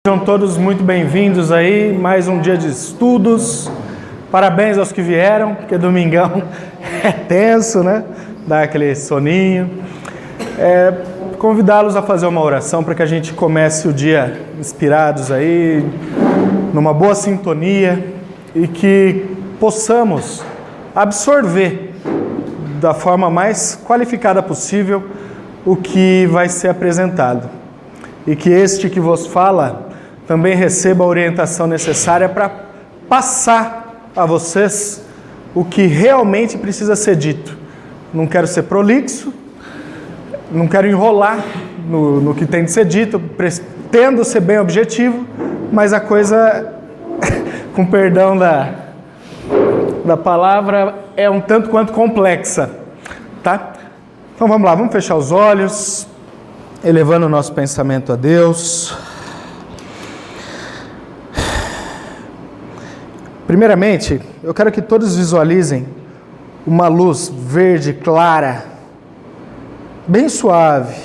Sejam todos muito bem-vindos aí, mais um dia de estudos. Parabéns aos que vieram, porque domingão é tenso, né? Dá aquele soninho. Convidá-los a fazer uma oração para que a gente comece o dia inspirados aí, numa boa sintonia e que possamos absorver da forma mais qualificada possível o que vai ser apresentado. E que este que vos fala também receba a orientação necessária para passar a vocês o que realmente precisa ser dito. Não quero ser prolixo, não quero enrolar no que tem de ser dito, pretendo ser bem objetivo, mas a coisa, com perdão da palavra, é um tanto quanto complexa, tá? Então vamos lá, vamos fechar os olhos, elevando o nosso pensamento a Deus. Primeiramente, eu quero que todos visualizem uma luz verde clara, bem suave.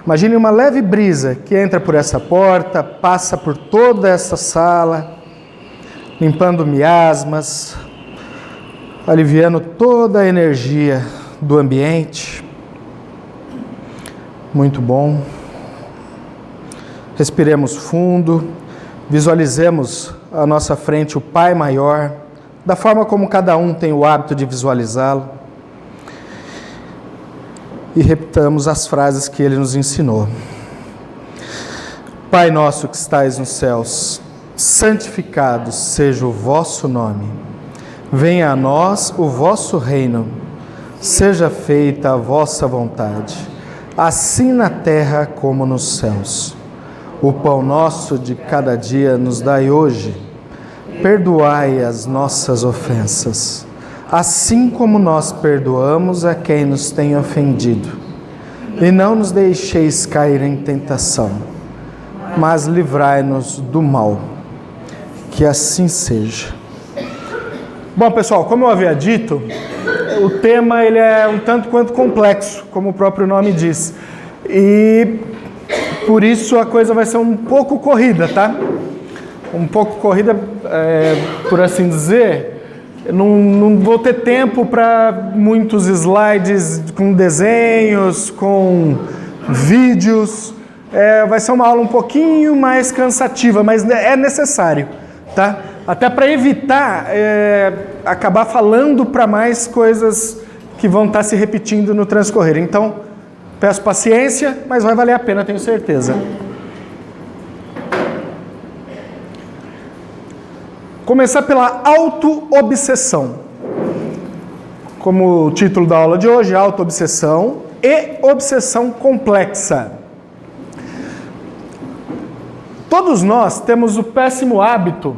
Imagine uma leve brisa que entra por essa porta, passa por toda essa sala, limpando miasmas, aliviando toda a energia do ambiente. Muito bom. Respiremos fundo, visualizemos à nossa frente o Pai Maior, da forma como cada um tem o hábito de visualizá-lo, e repitamos as frases que Ele nos ensinou. Pai nosso que estais nos céus, santificado seja o vosso nome. Venha a nós o vosso reino. Seja feita a vossa vontade, assim na terra como nos céus. O pão nosso de cada dia nos dai hoje. Perdoai as nossas ofensas, assim como nós perdoamos a quem nos tem ofendido. E não nos deixeis cair em tentação, mas livrai-nos do mal. Que assim seja. Bom, pessoal, como eu havia dito, o tema ele é um tanto quanto complexo, como o próprio nome diz. E por isso a coisa vai ser um pouco corrida, tá? Um pouco corrida, por assim dizer. Não vou ter tempo para muitos slides com desenhos, com vídeos. Vai ser uma aula um pouquinho mais cansativa, mas é necessário, tá? Até para evitar acabar falando para mais coisas que vão estar se repetindo no transcorrer. Então, peço paciência, mas vai valer a pena, tenho certeza. Começar pela auto-obsessão. Como o título da aula de hoje, auto-obsessão e obsessão complexa. Todos nós temos o péssimo hábito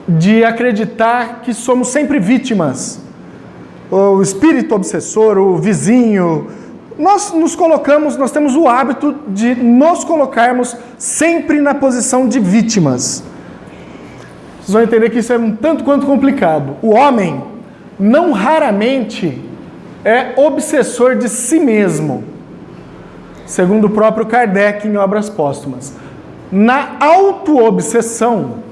de acreditar que somos sempre vítimas. O espírito obsessor, o vizinho. Nós temos o hábito de nos colocarmos sempre na posição de vítimas. Vocês vão entender que isso é um tanto quanto complicado. O homem, não raramente, é obsessor de si mesmo, segundo o próprio Kardec em Obras Póstumas. Na auto-obsessão,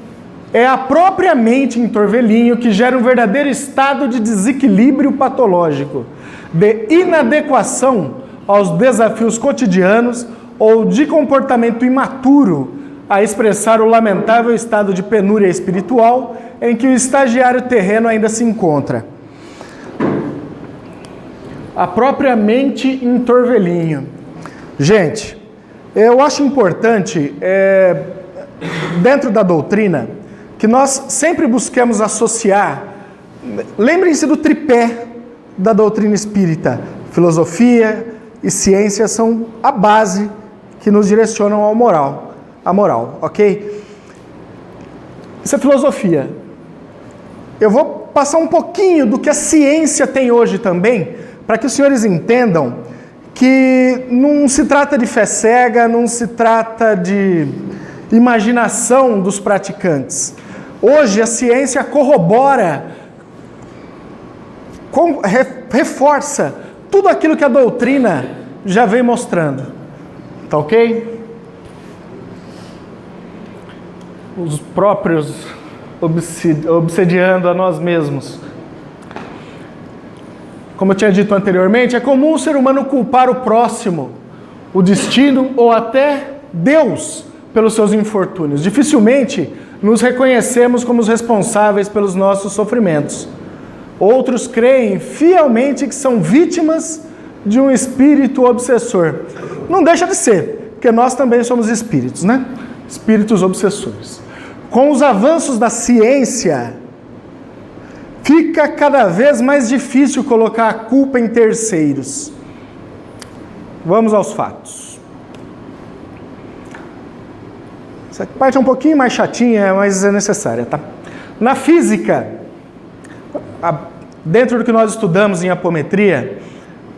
é a própria mente em torvelinho que gera um verdadeiro estado de desequilíbrio patológico, de inadequação aos desafios cotidianos ou de comportamento imaturo a expressar o lamentável estado de penúria espiritual em que o estagiário terreno ainda se encontra. A própria mente em torvelinho. Gente, eu acho importante, dentro da doutrina, que nós sempre busquemos associar, lembrem-se do tripé da doutrina espírita, filosofia e ciência são a base que nos direcionam à moral, ok? Isso é filosofia. Eu vou passar um pouquinho do que a ciência tem hoje também, para que os senhores entendam que não se trata de fé cega, não se trata de imaginação dos praticantes. Hoje a ciência corrobora, reforça tudo aquilo que a doutrina já vem mostrando. Tá ok? os próprios obsediando a nós mesmos. Como eu tinha dito anteriormente, é comum o ser humano culpar o próximo, o destino ou até Deus pelos seus infortúnios. Dificilmente nos reconhecemos como os responsáveis pelos nossos sofrimentos. Outros creem fielmente que são vítimas de um espírito obsessor. Não deixa de ser, porque nós também somos espíritos, né? Espíritos obsessores. Com os avanços da ciência, fica cada vez mais difícil colocar a culpa em terceiros. Vamos aos fatos. Essa parte é um pouquinho mais chatinha, mas é necessária, tá? Na física, dentro do que nós estudamos em apometria,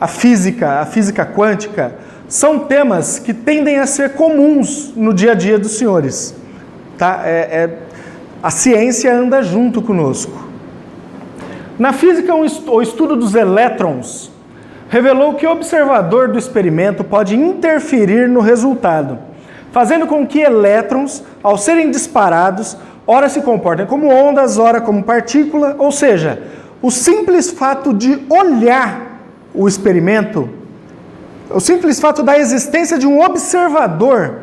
a física quântica, são temas que tendem a ser comuns no dia a dia dos senhores. Tá? A ciência anda junto conosco. Na física, o estudo dos elétrons revelou que o observador do experimento pode interferir no resultado, fazendo com que elétrons, ao serem disparados, ora se comportem como ondas, ora como partícula, ou seja, o simples fato de olhar o experimento, o simples fato da existência de um observador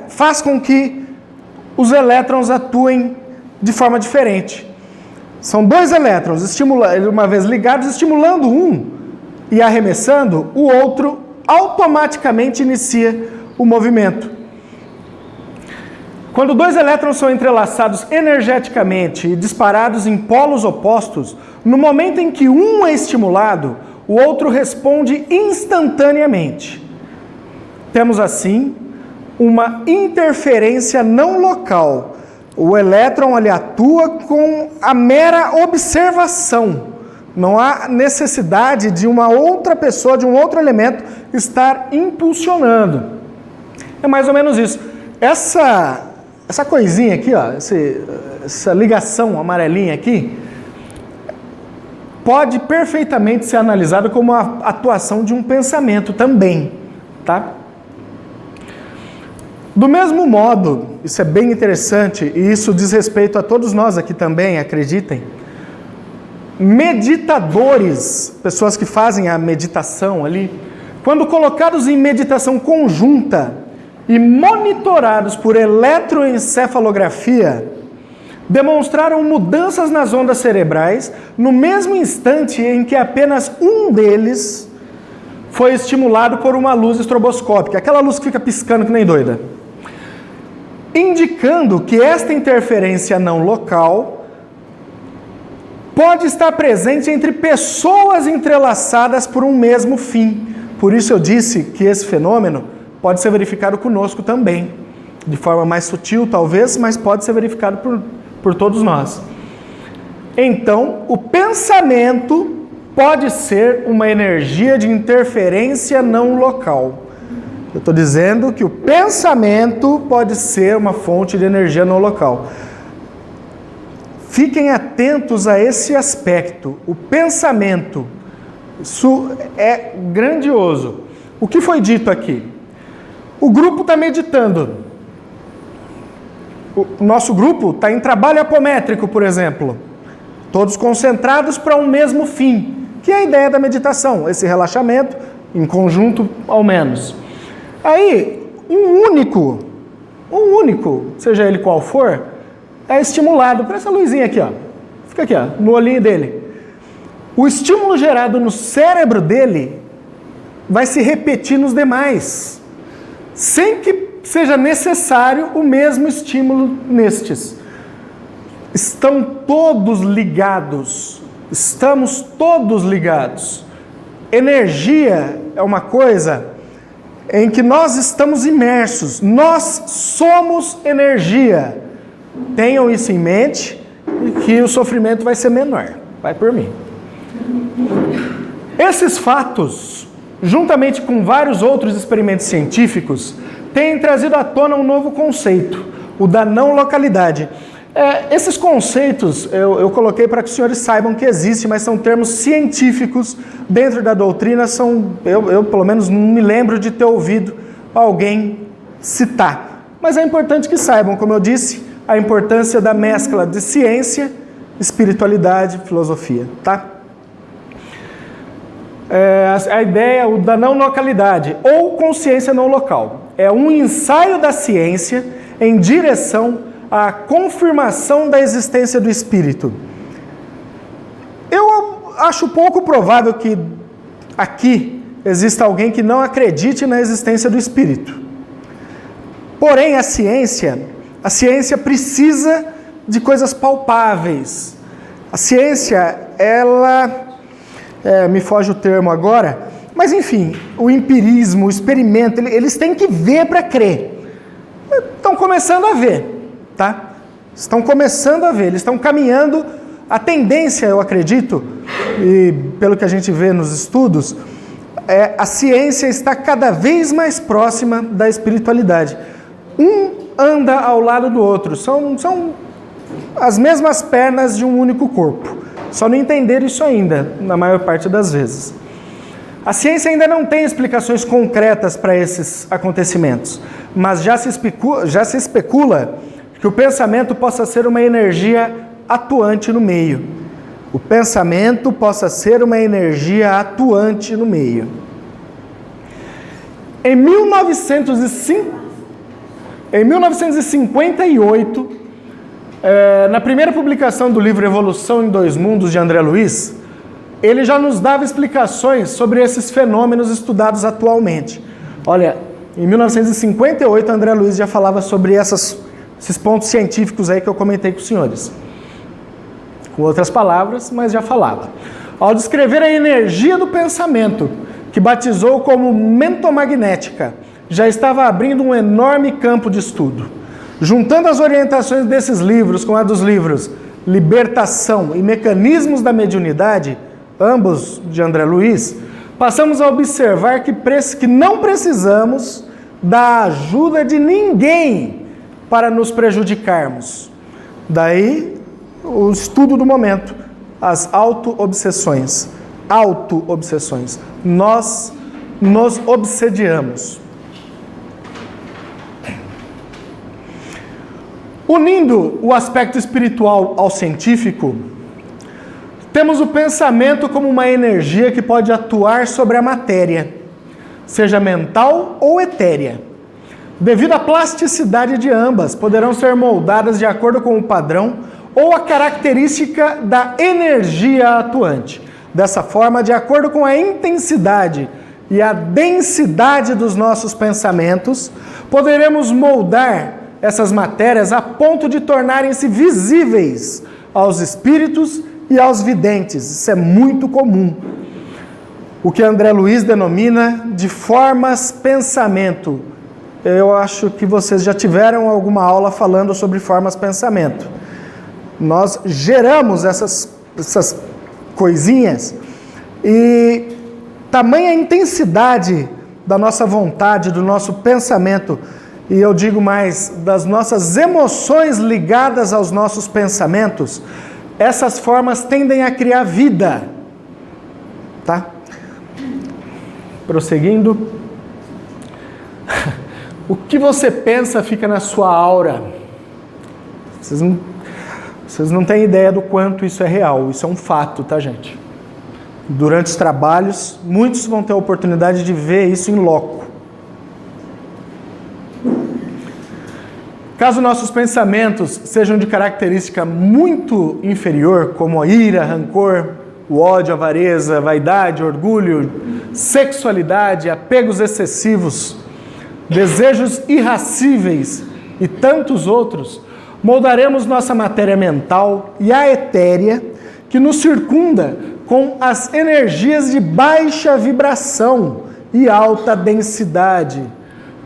faz com que os elétrons atuem de forma diferente. São dois elétrons, uma vez ligados, estimulando um e arremessando, o outro automaticamente inicia o movimento. Quando dois elétrons são entrelaçados energeticamente e disparados em polos opostos, no momento em que um é estimulado, o outro responde instantaneamente. Temos assim uma interferência não local. O elétron ali atua com a mera observação. Não há necessidade de uma outra pessoa, de um outro elemento, estar impulsionando. É mais ou menos isso. Essa coisinha aqui, ó, essa ligação amarelinha aqui, pode perfeitamente ser analisada como a atuação de um pensamento também, tá? Do mesmo modo, isso é bem interessante, e isso diz respeito a todos nós aqui também, acreditem, meditadores, pessoas que fazem a meditação ali, quando colocados em meditação conjunta e monitorados por eletroencefalografia, demonstraram mudanças nas ondas cerebrais no mesmo instante em que apenas um deles foi estimulado por uma luz estroboscópica, aquela luz que fica piscando que nem doida, indicando que esta interferência não local pode estar presente entre pessoas entrelaçadas por um mesmo fim. Por isso eu disse que esse fenômeno pode ser verificado conosco também, de forma mais sutil talvez, mas pode ser verificado por todos nós. Então, o pensamento pode ser uma energia de interferência não local. Eu estou dizendo que o pensamento pode ser uma fonte de energia não local. Fiquem atentos a esse aspecto. O pensamento, isso é grandioso. O que foi dito aqui? O grupo está meditando. O nosso grupo está em trabalho apométrico, por exemplo. Todos concentrados para um mesmo fim, que é a ideia da meditação, esse relaxamento, em conjunto ao menos. Aí, um único, seja ele qual for, é estimulado por essa luzinha aqui, ó. Fica aqui, ó, no olhinho dele. O estímulo gerado no cérebro dele vai se repetir nos demais, sem que seja necessário o mesmo estímulo nestes. Estão todos ligados. Estamos todos ligados. Energia é uma coisa em que nós estamos imersos. Nós somos energia. Tenham isso em mente e que o sofrimento vai ser menor. Vai por mim. Esses fatos, juntamente com vários outros experimentos científicos, têm trazido à tona um novo conceito, o da não localidade. Esses conceitos eu coloquei para que os senhores saibam que existe, mas são termos científicos dentro da doutrina. Eu pelo menos não me lembro de ter ouvido alguém citar. mas é importante que saibam, como eu disse, a importância da mescla de ciência, espiritualidade e filosofia, tá? A ideia da não localidade, ou consciência não local. É um ensaio da ciência em direção à confirmação da existência do espírito. Eu acho pouco provável que aqui exista alguém que não acredite na existência do espírito. Porém, a ciência precisa de coisas palpáveis. A ciência, ela... me foge o termo agora, mas enfim, o empirismo, o experimento, eles têm que ver para crer. Estão começando a ver, tá? Estão começando a ver, eles estão caminhando. A tendência, eu acredito, e pelo que a gente vê nos estudos, a ciência está cada vez mais próxima da espiritualidade. Um anda ao lado do outro, são as mesmas pernas de um único corpo. Só não entenderam isso ainda, na maior parte das vezes. A ciência ainda não tem explicações concretas para esses acontecimentos, mas já se especula que o pensamento possa ser uma energia atuante no meio. O pensamento possa ser uma energia atuante no meio. Em 1958, na primeira publicação do livro Evolução em Dois Mundos, de André Luiz, ele já nos dava explicações sobre esses fenômenos estudados atualmente. Olha, em 1958, André Luiz já falava sobre esses pontos científicos aí que eu comentei com os senhores. Com outras palavras, mas já falava. Ao descrever a energia do pensamento, que batizou como mentomagnética, já estava abrindo um enorme campo de estudo. Juntando as orientações desses livros com a dos livros Libertação e Mecanismos da Mediunidade, ambos de André Luiz, passamos a observar que não precisamos da ajuda de ninguém para nos prejudicarmos. Daí o estudo do momento, as auto-obsessões. Auto-obsessões. Nós nos obsediamos. Unindo o aspecto espiritual ao científico, temos o pensamento como uma energia que pode atuar sobre a matéria, seja mental ou etérea. Devido à plasticidade de ambas, poderão ser moldadas de acordo com o padrão ou a característica da energia atuante. Dessa forma, de acordo com a intensidade e a densidade dos nossos pensamentos, poderemos moldar essas matérias a ponto de tornarem-se visíveis aos espíritos e aos videntes. Isso é muito comum. O que André Luiz denomina de formas pensamento. Eu acho que vocês já tiveram alguma aula falando sobre formas pensamento. Nós geramos essas coisinhas e tamanha intensidade da nossa vontade, do nosso pensamento, e eu digo mais, das nossas emoções ligadas aos nossos pensamentos, essas formas tendem a criar vida. Tá? Prosseguindo. O que você pensa fica na sua aura. Vocês não têm ideia do quanto isso é real. Isso é um fato, tá, gente? Durante os trabalhos, muitos vão ter a oportunidade de ver isso em loco. Caso nossos pensamentos sejam de característica muito inferior, como a ira, rancor, o ódio, a avareza, vaidade, orgulho, sexualidade, apegos excessivos, desejos irracíveis e tantos outros, moldaremos nossa matéria mental e a etérea que nos circunda com as energias de baixa vibração e alta densidade.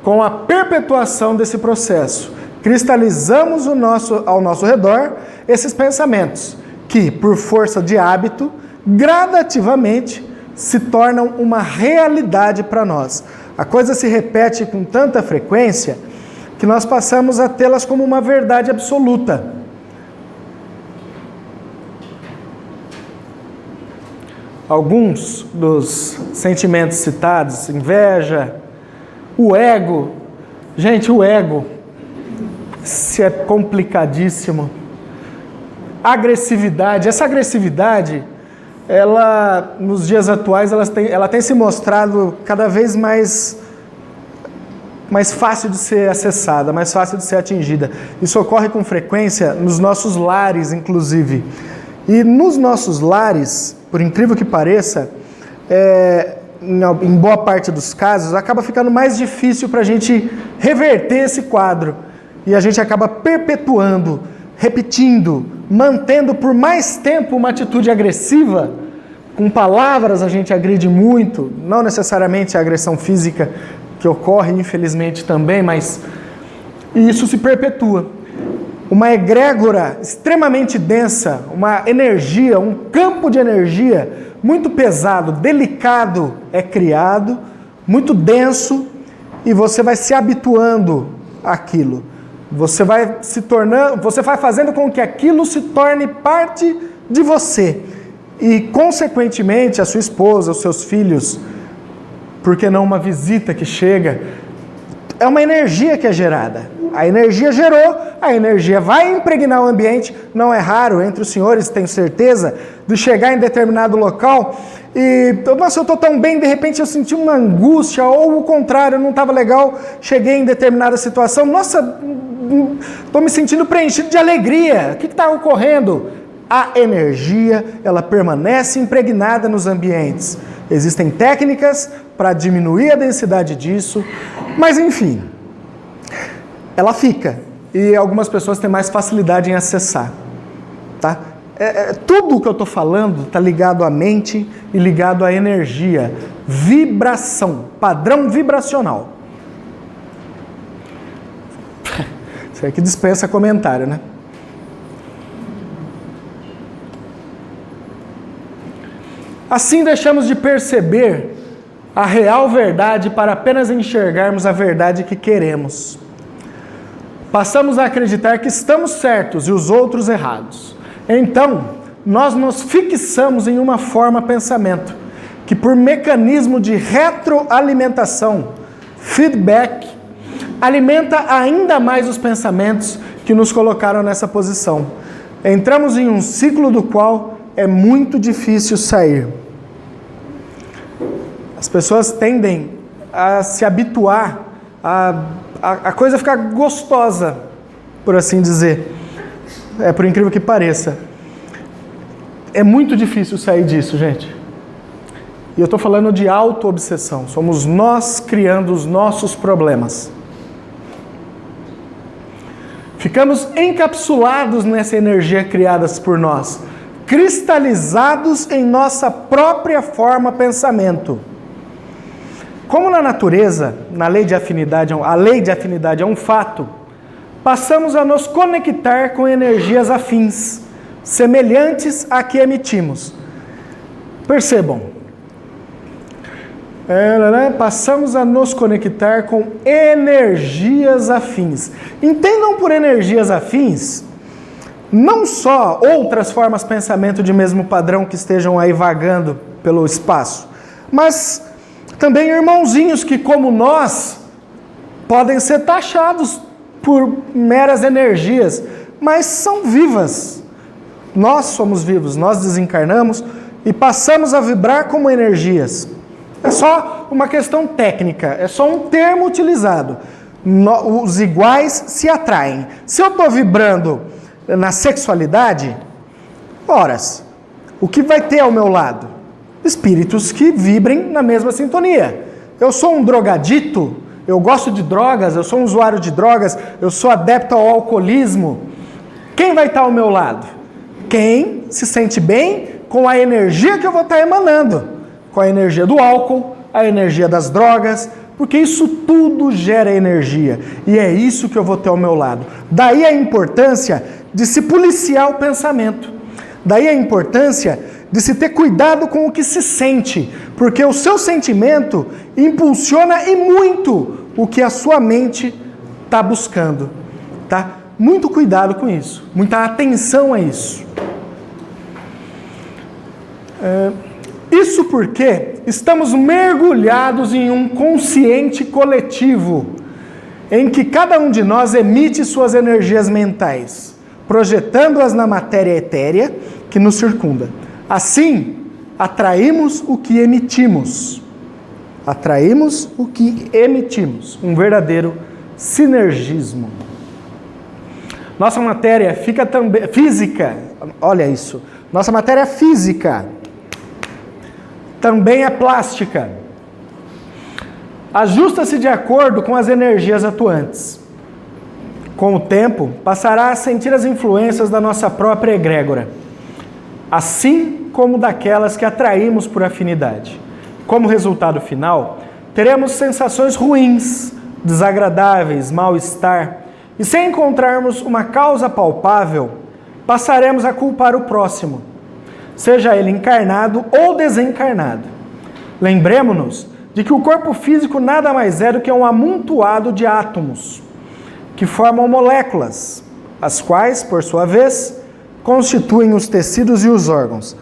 Com a perpetuação desse processo, cristalizamos ao nosso redor esses pensamentos que, por força de hábito, gradativamente se tornam uma realidade para nós. A coisa se repete com tanta frequência que nós passamos a tê-las como uma verdade absoluta. Alguns dos sentimentos citados, inveja, o ego. Gente, o ego se é complicadíssimo. Agressividade. Essa agressividade, ela, nos dias atuais, ela tem se mostrado cada vez mais fácil de ser acessada, mais fácil de ser atingida. Isso ocorre com frequência nos nossos lares, inclusive. E nos nossos lares, por incrível que pareça, em boa parte dos casos, acaba ficando mais difícil para a gente reverter esse quadro. E a gente acaba perpetuando, repetindo, mantendo por mais tempo uma atitude agressiva. Com palavras a gente agride muito, não necessariamente a agressão física, que ocorre infelizmente também, mas isso se perpetua. Uma egrégora extremamente densa, uma energia, um campo de energia muito pesado, delicado é criado, muito denso, e você vai se habituando àquilo. Você vai fazendo com que aquilo se torne parte de você. E, consequentemente, a sua esposa, os seus filhos, por que não uma visita que chega, é uma energia que é gerada. A energia gerou, a energia vai impregnar o ambiente. Não é raro entre os senhores, tenho certeza, de chegar em determinado local e, nossa, eu estou tão bem, de repente eu senti uma angústia, ou o contrário, não estava legal, cheguei em determinada situação, nossa, estou me sentindo preenchido de alegria. O que está ocorrendo? A energia, ela permanece impregnada nos ambientes. Existem técnicas para diminuir a densidade disso, mas enfim, ela fica. E algumas pessoas têm mais facilidade em acessar. Tá? Tudo o que eu estou falando está ligado à mente e ligado à energia. Vibração, padrão vibracional. Isso aqui dispensa comentário, né? Assim deixamos de perceber a real verdade para apenas enxergarmos a verdade que queremos. Passamos a acreditar que estamos certos e os outros errados. Então, nós nos fixamos em uma forma pensamento, que por mecanismo de retroalimentação, feedback, alimenta ainda mais os pensamentos que nos colocaram nessa posição. Entramos em um ciclo do qual é muito difícil sair. As pessoas tendem a se habituar, a coisa ficar gostosa, por assim dizer. Por incrível que pareça. É muito difícil sair disso, gente. E eu estou falando de auto-obsessão. Somos nós criando os nossos problemas. Ficamos encapsulados nessa energia criada por nós, cristalizados em nossa própria forma pensamento. Como na natureza, a lei de afinidade é um fato, passamos a nos conectar com energias afins, semelhantes à que emitimos. Percebam, passamos a nos conectar com energias afins. Entendam por energias afins, não só outras formas de pensamento de mesmo padrão que estejam aí vagando pelo espaço, mas também irmãozinhos que, como nós, podem ser taxados por meras energias, mas são vivas. Nós somos vivos, nós desencarnamos e passamos a vibrar como energias. É só uma questão técnica, é só um termo utilizado. Os iguais se atraem. Se eu estou vibrando na sexualidade, horas, o que vai ter ao meu lado? Espíritos que vibrem na mesma sintonia. Eu sou um drogadito, eu gosto de drogas, eu sou um usuário de drogas, eu sou adepto ao alcoolismo. Quem vai estar ao meu lado? Quem se sente bem com a energia que eu vou estar emanando, com a energia do álcool, a energia das drogas, porque isso tudo gera energia, e é isso que eu vou ter ao meu lado. Daí a importância de se policiar o pensamento, daí a importância de se ter cuidado com o que se sente, porque o seu sentimento impulsiona e muito o que a sua mente está buscando, tá? Muito cuidado com isso, muita atenção a isso. Isso porque estamos mergulhados em um consciente coletivo em que cada um de nós emite suas energias mentais, projetando-as na matéria etérea que nos circunda. Assim, atraímos o que emitimos. Atraímos o que emitimos. Um verdadeiro sinergismo. Nossa matéria fica também física. Olha isso. Nossa matéria física também é plástica. Ajusta-se de acordo com as energias atuantes. Com o tempo, passará a sentir as influências da nossa própria egrégora, assim como daquelas que atraímos por afinidade. Como resultado final, teremos sensações ruins, desagradáveis, mal-estar, e sem encontrarmos uma causa palpável, passaremos a culpar o próximo, seja ele encarnado ou desencarnado. Lembremos-nos de que o corpo físico nada mais é do que um amontoado de átomos, que formam moléculas, as quais, por sua vez, constituem os tecidos e os órgãos.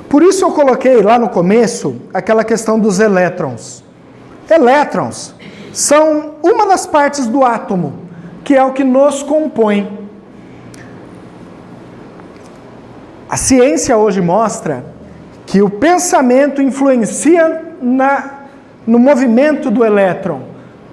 Por isso eu coloquei lá no começo aquela questão dos elétrons. Elétrons são uma das partes do átomo, que é o que nos compõe. A ciência hoje mostra que o pensamento influencia no movimento do elétron,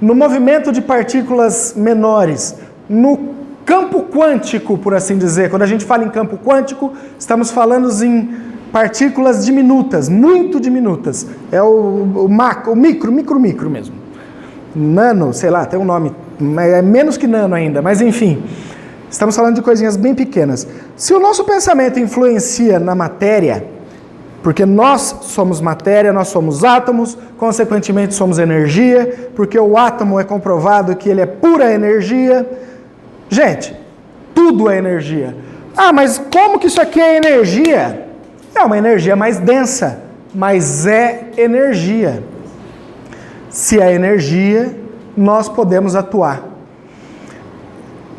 no movimento de partículas menores, no campo quântico, por assim dizer. Quando a gente fala em campo quântico, estamos falando em partículas diminutas, muito diminutas. É o micro mesmo. Nano, sei lá, tem um nome, é menos que nano ainda, mas enfim. Estamos falando de coisinhas bem pequenas. Se o nosso pensamento influencia na matéria, porque nós somos matéria, nós somos átomos, consequentemente somos energia, porque o átomo é comprovado que ele é pura energia. Gente, tudo é energia. Ah, mas como que isso aqui é energia? É uma energia mais densa, mas é energia. Se é energia, nós podemos atuar.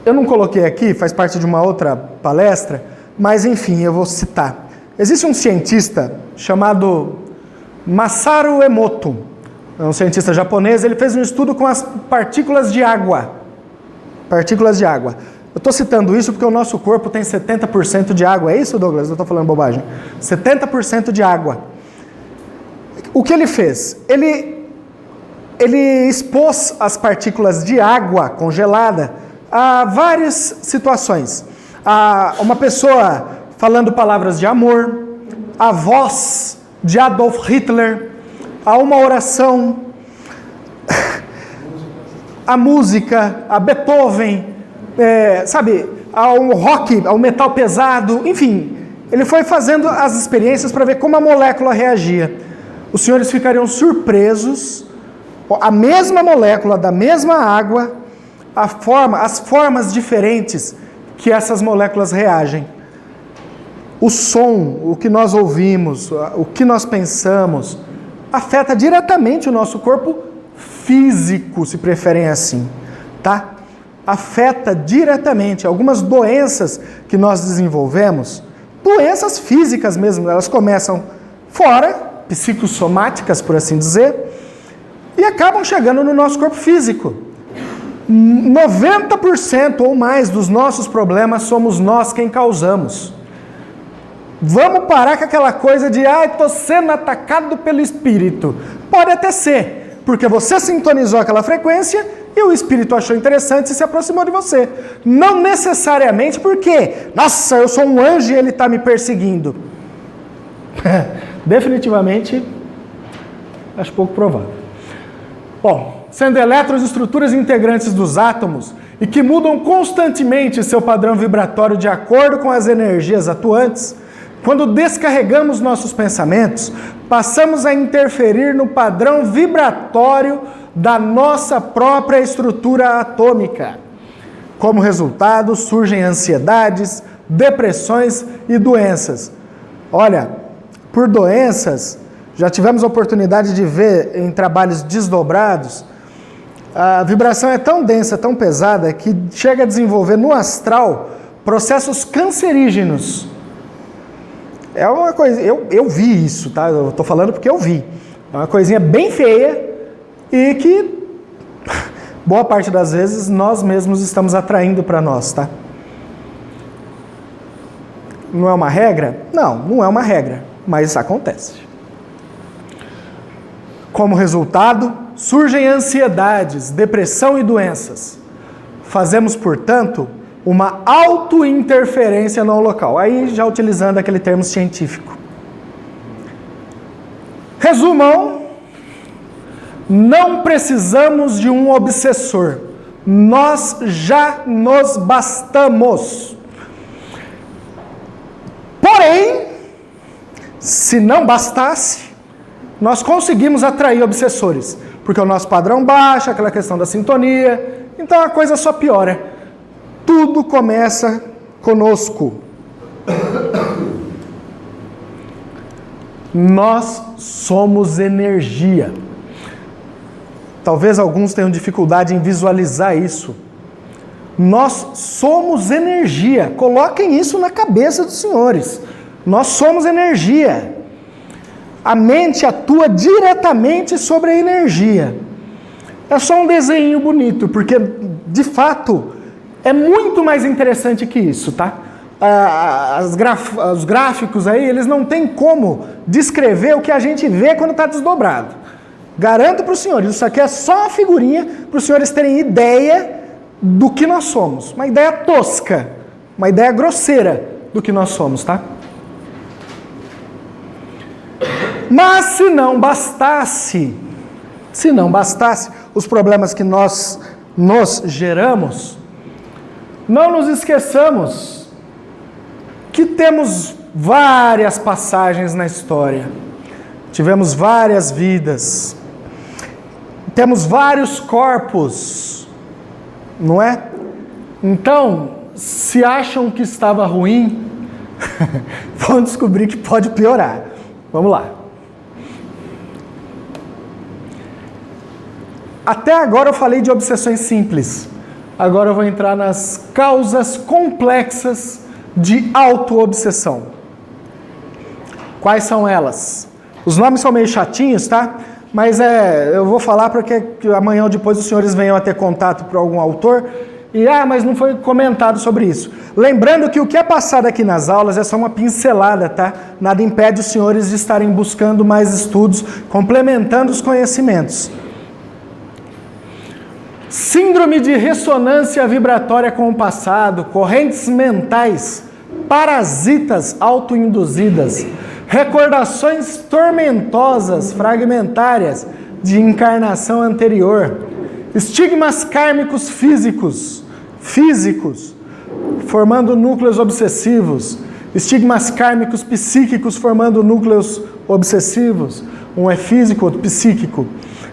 Eu não coloquei aqui, faz parte de uma outra palestra, mas enfim, eu vou citar. Existe um cientista chamado Masaru Emoto, é um cientista japonês, ele fez um estudo com as partículas de água. Partículas de água. Eu estou citando isso porque o nosso corpo tem 70% de água. É isso, Douglas? Eu estou falando bobagem. 70% de água. O que ele fez? Ele expôs as partículas de água congelada a várias situações. A uma pessoa falando palavras de amor, a voz de Adolf Hitler, a uma oração, a música, a Beethoven, ao rock, ao metal pesado, enfim. Ele foi fazendo as experiências para ver como a molécula reagia. Os senhores ficariam surpresos, a mesma molécula da mesma água, as formas diferentes que essas moléculas reagem. O som, o que nós ouvimos, o que nós pensamos, afeta diretamente o nosso corpo físico, se preferem assim, tá? Afeta diretamente. Algumas doenças que nós desenvolvemos, doenças físicas mesmo, elas começam fora, psicossomáticas, por assim dizer, e acabam chegando no nosso corpo físico. 90% ou mais dos nossos problemas somos nós quem causamos. Vamos parar com aquela coisa de estou sendo atacado pelo espírito. Pode até ser, porque você sintonizou aquela frequência e o espírito achou interessante e se aproximou de você. Não necessariamente porque, nossa, eu sou um anjo e ele está me perseguindo. Definitivamente, acho pouco provável. Bom, sendo elétrons estruturas integrantes dos átomos e que mudam constantemente seu padrão vibratório de acordo com as energias atuantes, quando descarregamos nossos pensamentos, passamos a interferir no padrão vibratório da nossa própria estrutura atômica. Como resultado, surgem ansiedades, depressões e doenças. Olha, por doenças, já tivemos a oportunidade de ver em trabalhos desdobrados, a vibração é tão densa, tão pesada, que chega a desenvolver no astral processos cancerígenos. É uma coisa, eu vi isso, tá? Eu estou falando porque eu vi. É uma coisinha bem feia e que boa parte das vezes nós mesmos estamos atraindo para nós, tá? Não é uma regra? Não, não é uma regra, mas acontece. Como resultado, surgem ansiedades, depressão e doenças. Fazemos, portanto, uma auto-interferência no local. Aí já utilizando aquele termo científico. Resumam, não precisamos de um obsessor. Nós já nos bastamos. Porém, se não bastasse, nós conseguimos atrair obsessores, porque o nosso padrão baixa, aquela questão da sintonia, então a coisa só piora. Tudo começa conosco. Nós somos energia. Talvez alguns tenham dificuldade em visualizar isso. Nós somos energia. Coloquem isso na cabeça dos senhores. Nós somos energia. A mente atua diretamente sobre a energia. É só um desenho bonito, porque, de fato, é muito mais interessante que isso, tá? Os gráficos aí, eles não têm como descrever o que a gente vê quando está desdobrado. Garanto para os senhores, isso aqui é só uma figurinha para os senhores terem ideia do que nós somos. Uma ideia tosca, uma ideia grosseira do que nós somos, tá? Mas se não bastasse os problemas que nós nos geramos, não nos esqueçamos que temos várias passagens na história, tivemos várias vidas, temos vários corpos, não é? Então, se acham que estava ruim, vão descobrir que pode piorar. Vamos lá. Até agora eu falei de obsessões simples. Agora eu vou entrar nas causas complexas de auto-obsessão. Quais são elas? Os nomes são meio chatinhos, tá? Mas eu vou falar porque amanhã ou depois os senhores venham a ter contato por algum autor e, mas não foi comentado sobre isso. Lembrando que o que é passado aqui nas aulas é só uma pincelada, tá? Nada impede os senhores de estarem buscando mais estudos, complementando os conhecimentos. Síndrome de ressonância vibratória com o passado, correntes mentais, parasitas autoinduzidas, recordações tormentosas, fragmentárias de encarnação anterior, estigmas kármicos físicos, formando núcleos obsessivos, estigmas kármicos psíquicos formando núcleos obsessivos, um é físico, outro psíquico.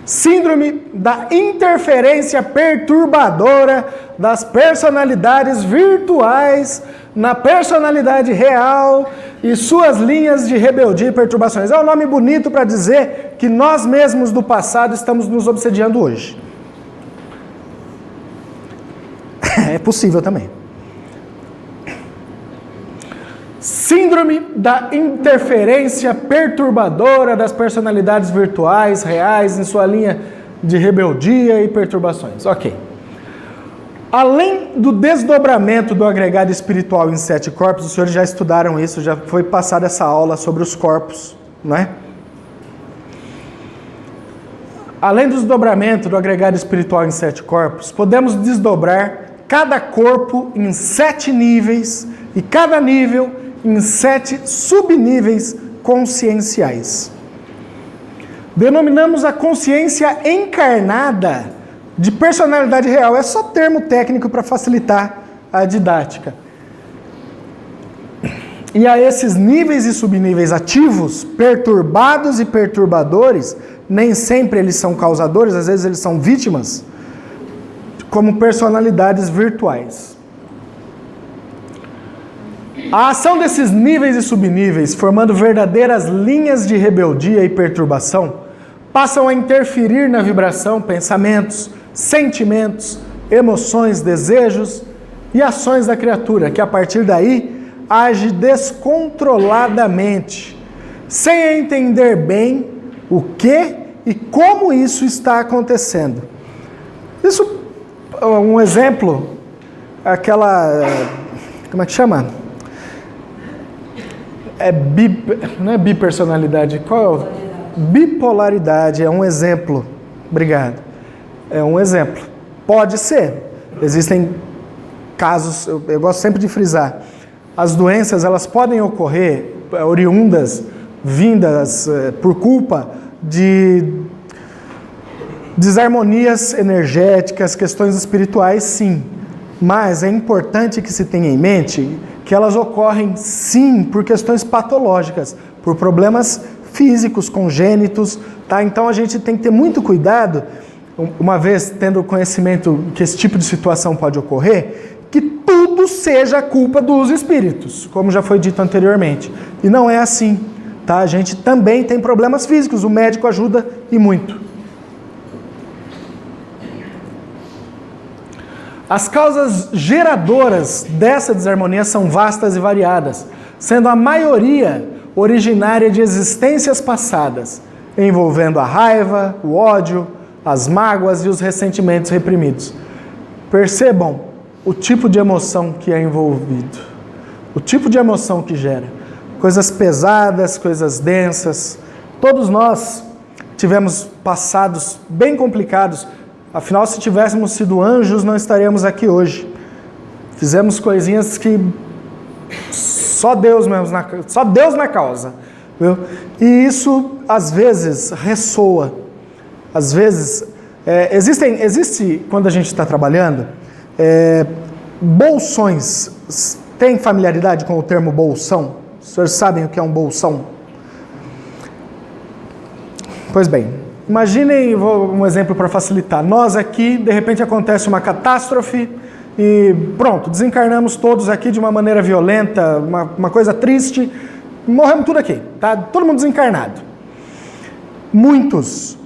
Síndrome da interferência perturbadora das personalidades virtuais na personalidade real e suas linhas de rebeldia e perturbações. É um nome bonito para dizer que nós mesmos do passado estamos nos obsediando hoje. É possível também. Síndrome da interferência perturbadora das personalidades virtuais, reais, em sua linha de rebeldia e perturbações. Ok. Além do desdobramento do agregado espiritual em 7 corpos, os senhores já estudaram isso, já foi passada essa aula sobre os corpos, não é? Além do desdobramento do agregado espiritual em 7 corpos, podemos desdobrar cada corpo em 7 níveis e cada nível em 7 subníveis conscienciais. Denominamos a consciência encarnada de personalidade real. É só termo técnico para facilitar a didática. E a esses níveis e subníveis ativos, perturbados e perturbadores, nem sempre eles são causadores, às vezes eles são vítimas, como personalidades virtuais. A ação desses níveis e subníveis, formando verdadeiras linhas de rebeldia e perturbação, passam a interferir na vibração, pensamentos, sentimentos, emoções, desejos e ações da criatura, que a partir daí age descontroladamente, sem entender bem o que e como isso está acontecendo. Isso Um exemplo, como é que chama? Não é bipersonalidade, qual é? Bipolaridade é um exemplo. Obrigado. É um exemplo. Pode ser. Existem casos, eu gosto sempre de frisar, as doenças elas podem ocorrer oriundas, vindas por culpa de desarmonias energéticas, questões espirituais, sim. Mas é importante que se tenha em mente que elas ocorrem, sim, por questões patológicas, por problemas físicos, congênitos, tá? Então a gente tem que ter muito cuidado, uma vez tendo conhecimento que esse tipo de situação pode ocorrer, que tudo seja culpa dos espíritos, como já foi dito anteriormente. E não é assim, tá? A gente também tem problemas físicos, o médico ajuda e muito. As causas geradoras dessa desarmonia são vastas e variadas, sendo a maioria originária de existências passadas, envolvendo a raiva, o ódio, as mágoas e os ressentimentos reprimidos. Percebam o tipo de emoção que é envolvido, o tipo de emoção que gera. Coisas pesadas, coisas densas. Todos nós tivemos passados bem complicados. Afinal, se tivéssemos sido anjos, não estaríamos aqui hoje. Fizemos coisinhas que só Deus mesmo, só Deus na causa. Viu? E isso, às vezes, ressoa. Às vezes, existe, quando a gente está trabalhando, bolsões. Tem familiaridade com o termo bolsão? Os senhores sabem o que é um bolsão? Pois bem, imaginem, um exemplo para facilitar. Nós aqui, de repente acontece uma catástrofe e pronto, desencarnamos todos aqui de uma maneira violenta, uma coisa triste, morremos tudo aqui, tá? Todo mundo desencarnado. Muitos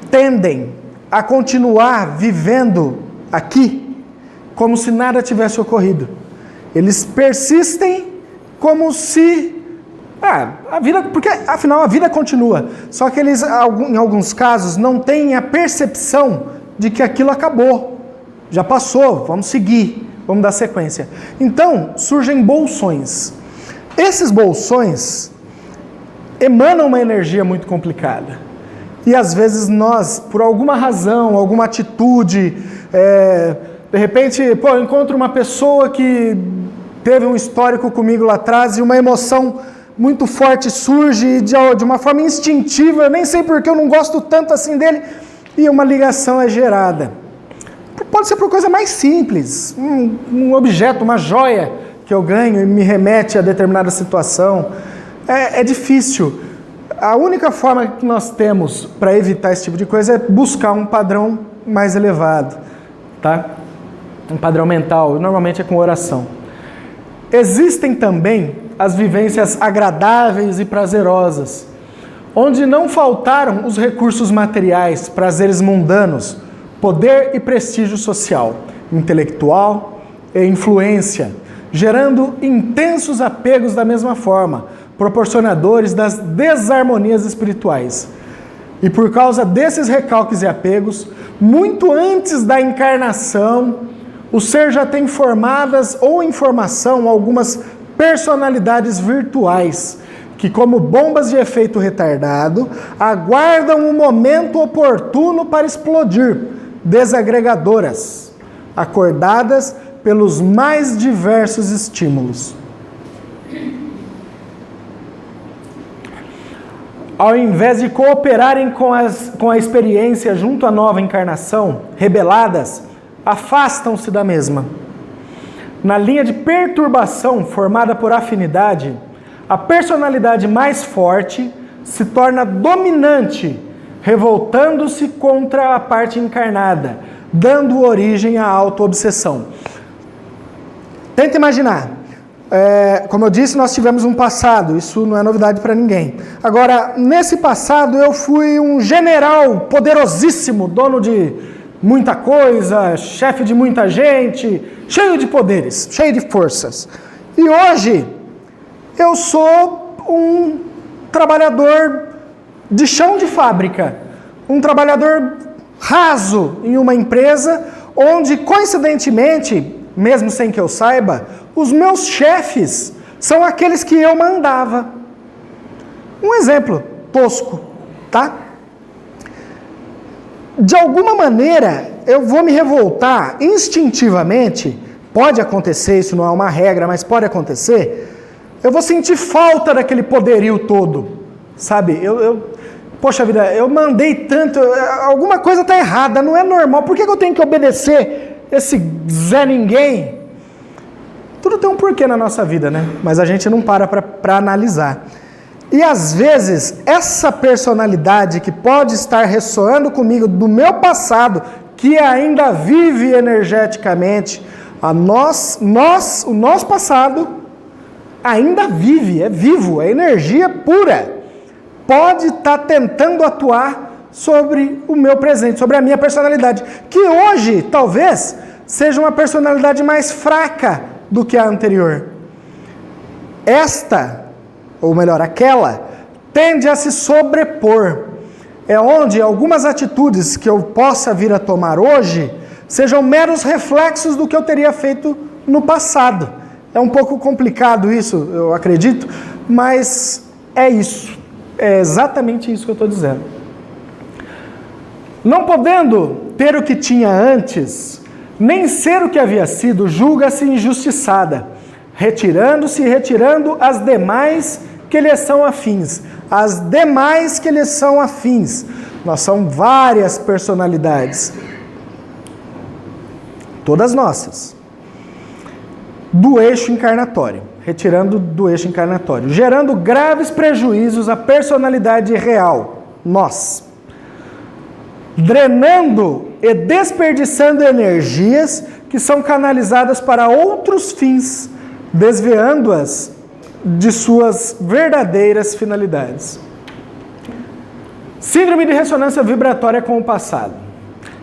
tendem a continuar vivendo aqui como se nada tivesse ocorrido. Eles persistem como se a vida, porque afinal a vida continua. Só que eles, em alguns casos, não têm a percepção de que aquilo acabou. Já passou, vamos seguir, vamos dar sequência. Então, surgem bolsões. Esses bolsões emanam uma energia muito complicada. E às vezes nós, por alguma razão, alguma atitude, de repente, eu encontro uma pessoa que teve um histórico comigo lá atrás e uma emoção muito forte surge de uma forma instintiva, eu nem sei porque eu não gosto tanto assim dele, e uma ligação é gerada. Pode ser por coisa mais simples, um objeto, uma joia que eu ganho e me remete a determinada situação. É difícil. A única forma que nós temos para evitar esse tipo de coisa é buscar um padrão mais elevado, tá? Um padrão mental, normalmente é com oração. Existem também as vivências agradáveis e prazerosas, onde não faltaram os recursos materiais, prazeres mundanos, poder e prestígio social, intelectual e influência, gerando intensos apegos da mesma forma, proporcionadores das desarmonias espirituais. E por causa desses recalques e apegos, muito antes da encarnação, o ser já tem formadas ou em formação algumas personalidades virtuais, que como bombas de efeito retardado, aguardam um momento oportuno para explodir, desagregadoras, acordadas pelos mais diversos estímulos. Ao invés de cooperarem com a experiência junto à nova encarnação, rebeladas, afastam-se da mesma. Na linha de perturbação formada por afinidade, a personalidade mais forte se torna dominante, revoltando-se contra a parte encarnada, dando origem à auto-obsessão. Tenta imaginar. Como eu disse, nós tivemos um passado, isso não é novidade para ninguém. Agora, nesse passado eu fui um general poderosíssimo, dono de muita coisa, chefe de muita gente, cheio de poderes, cheio de forças. E hoje eu sou um trabalhador de chão de fábrica, um trabalhador raso em uma empresa onde, coincidentemente, mesmo sem que eu saiba, os meus chefes são aqueles que eu mandava. Um exemplo tosco, tá? De alguma maneira, eu vou me revoltar instintivamente, pode acontecer, isso não é uma regra, mas pode acontecer, eu vou sentir falta daquele poderio todo, sabe? Poxa vida, eu mandei tanto, alguma coisa está errada, não é normal, por que eu tenho que obedecer esse Zé Ninguém? Tudo tem um porquê na nossa vida, né? Mas a gente não para analisar. E às vezes, essa personalidade que pode estar ressoando comigo do meu passado, que ainda vive energeticamente, o nosso passado ainda vive, é vivo, é energia pura. Pode estar tentando atuar sobre o meu presente, sobre a minha personalidade, que hoje, talvez, seja uma personalidade mais fraca do que a anterior. Esta, ou melhor, aquela, tende a se sobrepor. É onde algumas atitudes que eu possa vir a tomar hoje sejam meros reflexos do que eu teria feito no passado. É um pouco complicado isso, eu acredito, mas é isso. É exatamente isso que eu estou dizendo. Não podendo ter o que tinha antes, nem ser o que havia sido, julga-se injustiçada, retirando-se e retirando as demais que lhes são afins. As demais que lhes são afins. Nós somos várias personalidades. Todas nossas. Do eixo encarnatório. Retirando do eixo encarnatório. Gerando graves prejuízos à personalidade real. Nós. Drenando e desperdiçando energias que são canalizadas para outros fins, desviando-as de suas verdadeiras finalidades. Síndrome de ressonância vibratória com o passado.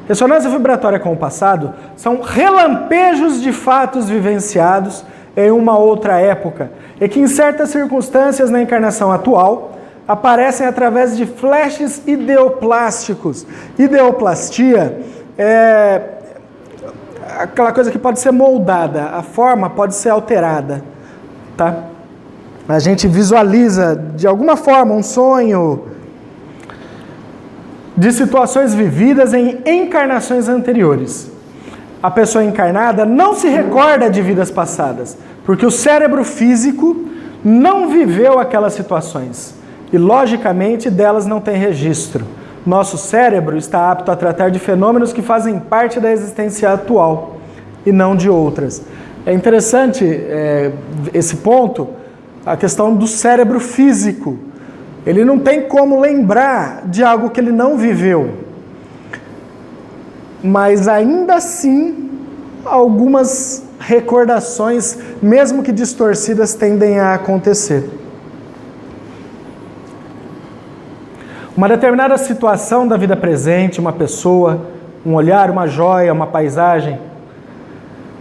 Ressonância vibratória com o passado são relampejos de fatos vivenciados em uma outra época e que em certas circunstâncias na encarnação atual aparecem através de flashes ideoplásticos. Ideoplastia é aquela coisa que pode ser moldada, a forma pode ser alterada, tá? A gente visualiza de alguma forma um sonho de situações vividas em encarnações anteriores. A pessoa encarnada não se recorda de vidas passadas, porque o cérebro físico não viveu aquelas situações e, logicamente, delas não tem registro. Nosso cérebro está apto a tratar de fenômenos que fazem parte da existência atual e não de outras. É interessante esse ponto, a questão do cérebro físico. Ele não tem como lembrar de algo que ele não viveu. Mas ainda assim, algumas recordações, mesmo que distorcidas, tendem a acontecer. Uma determinada situação da vida presente, uma pessoa, um olhar, uma joia, uma paisagem,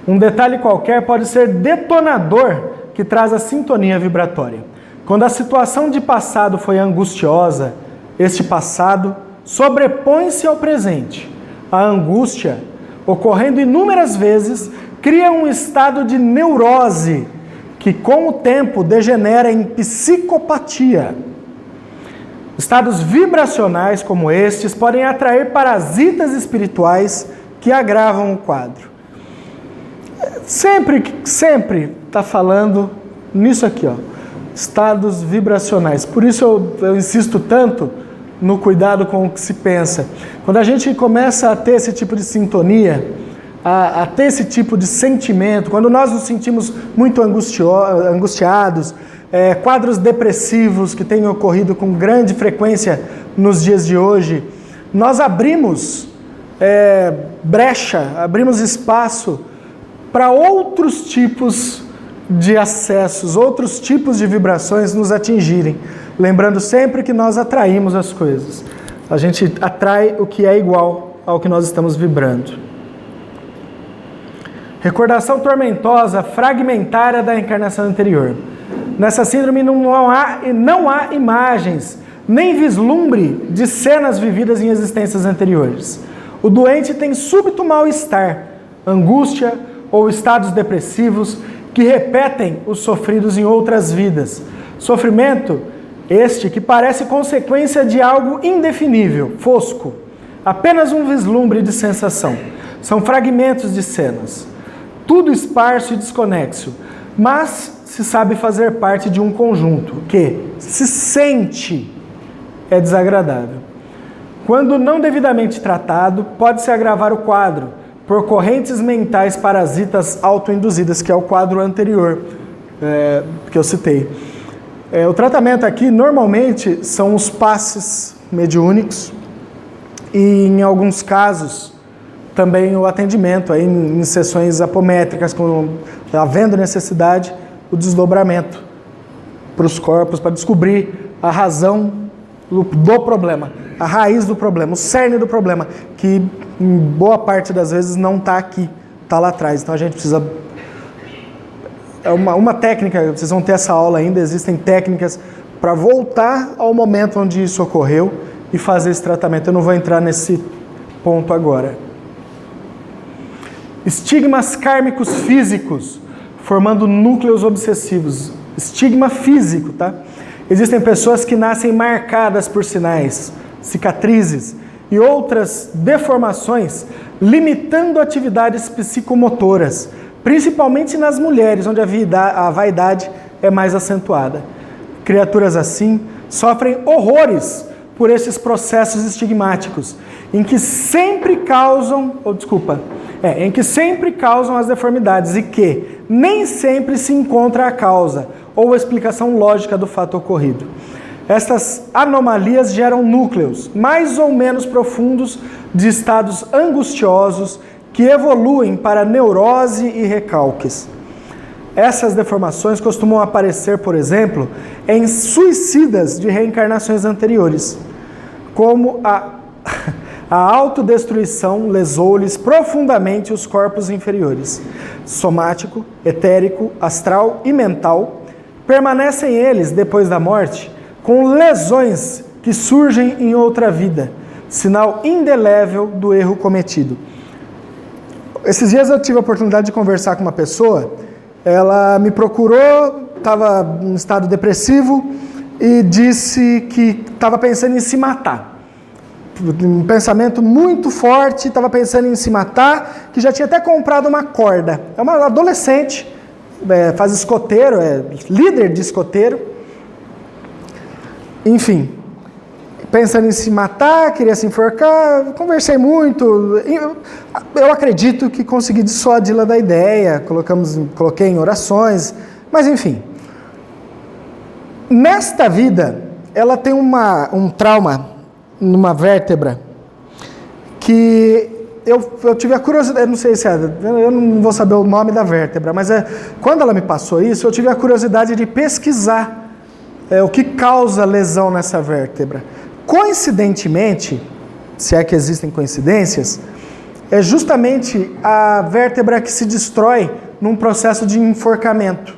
um detalhe qualquer pode ser detonador que traz a sintonia vibratória. Quando a situação de passado foi angustiosa, este passado sobrepõe-se ao presente. A angústia, ocorrendo inúmeras vezes, cria um estado de neurose que, com o tempo, degenera em psicopatia. Estados vibracionais como estes podem atrair parasitas espirituais que agravam o quadro. Sempre está falando nisso aqui, ó, estados vibracionais. Por isso eu insisto tanto no cuidado com o que se pensa. Quando a gente começa a ter esse tipo de sintonia, a ter esse tipo de sentimento, quando nós nos sentimos muito angustiados, quadros depressivos que têm ocorrido com grande frequência nos dias de hoje, nós abrimos brecha, abrimos espaço para outros tipos de acessos, outros tipos de vibrações nos atingirem. Lembrando sempre que nós atraímos as coisas. A gente atrai o que é igual ao que nós estamos vibrando. Recordação tormentosa, fragmentária da encarnação anterior. Nessa síndrome não há imagens, nem vislumbre de cenas vividas em existências anteriores. O doente tem súbito mal-estar, angústia ou estados depressivos que repetem os sofridos em outras vidas. Sofrimento este que parece consequência de algo indefinível, fosco, apenas um vislumbre de sensação. São fragmentos de cenas, tudo esparso e desconexo, mas se sabe fazer parte de um conjunto que se sente é desagradável. Quando não devidamente tratado, pode-se agravar o quadro por correntes mentais parasitas autoinduzidas, que é o quadro anterior que eu citei. O tratamento aqui, normalmente, são os passes mediúnicos e, em alguns casos, também o atendimento aí, em sessões apométricas, havendo necessidade, o desdobramento para os corpos, para descobrir a razão do problema, a raiz do problema, o cerne do problema, que em boa parte das vezes não está aqui, está lá atrás. Então a gente precisa... É uma técnica, vocês vão ter essa aula ainda, existem técnicas para voltar ao momento onde isso ocorreu e fazer esse tratamento. Eu não vou entrar nesse ponto agora. Estigmas kármicos físicos, formando núcleos obsessivos. Estigma físico, tá? Existem pessoas que nascem marcadas por sinais, cicatrizes e outras deformações, limitando atividades psicomotoras, principalmente nas mulheres, onde a vaidade é mais acentuada. Criaturas assim sofrem horrores por esses processos estigmáticos, em que sempre causam as deformidades e que nem sempre se encontra a causa ou a explicação lógica do fato ocorrido. Estas anomalias geram núcleos mais ou menos profundos de estados angustiosos que evoluem para neurose e recalques. Essas deformações costumam aparecer, por exemplo, em suicidas de reencarnações anteriores, como a autodestruição lesou-lhes profundamente os corpos inferiores, somático, etérico, astral e mental. Permanecem eles, depois da morte, com lesões que surgem em outra vida, sinal indelével do erro cometido. Esses dias eu tive a oportunidade de conversar com uma pessoa, ela me procurou, estava em estado depressivo e disse que estava pensando em se matar. Um pensamento muito forte, estava pensando em se matar, que já tinha até comprado uma corda. É uma adolescente, faz escoteiro, é líder de escoteiro. Enfim, pensando em se matar, queria se enforcar, conversei muito. Eu acredito que consegui dissuadi-la da ideia, coloquei em orações, mas enfim. Nesta vida, ela tem um trauma numa vértebra que eu tive a curiosidade, não sei se eu não vou saber o nome da vértebra, mas quando ela me passou isso, eu tive a curiosidade de pesquisar o que causa lesão nessa vértebra. Coincidentemente, se é que existem coincidências, é justamente a vértebra que se destrói num processo de enforcamento.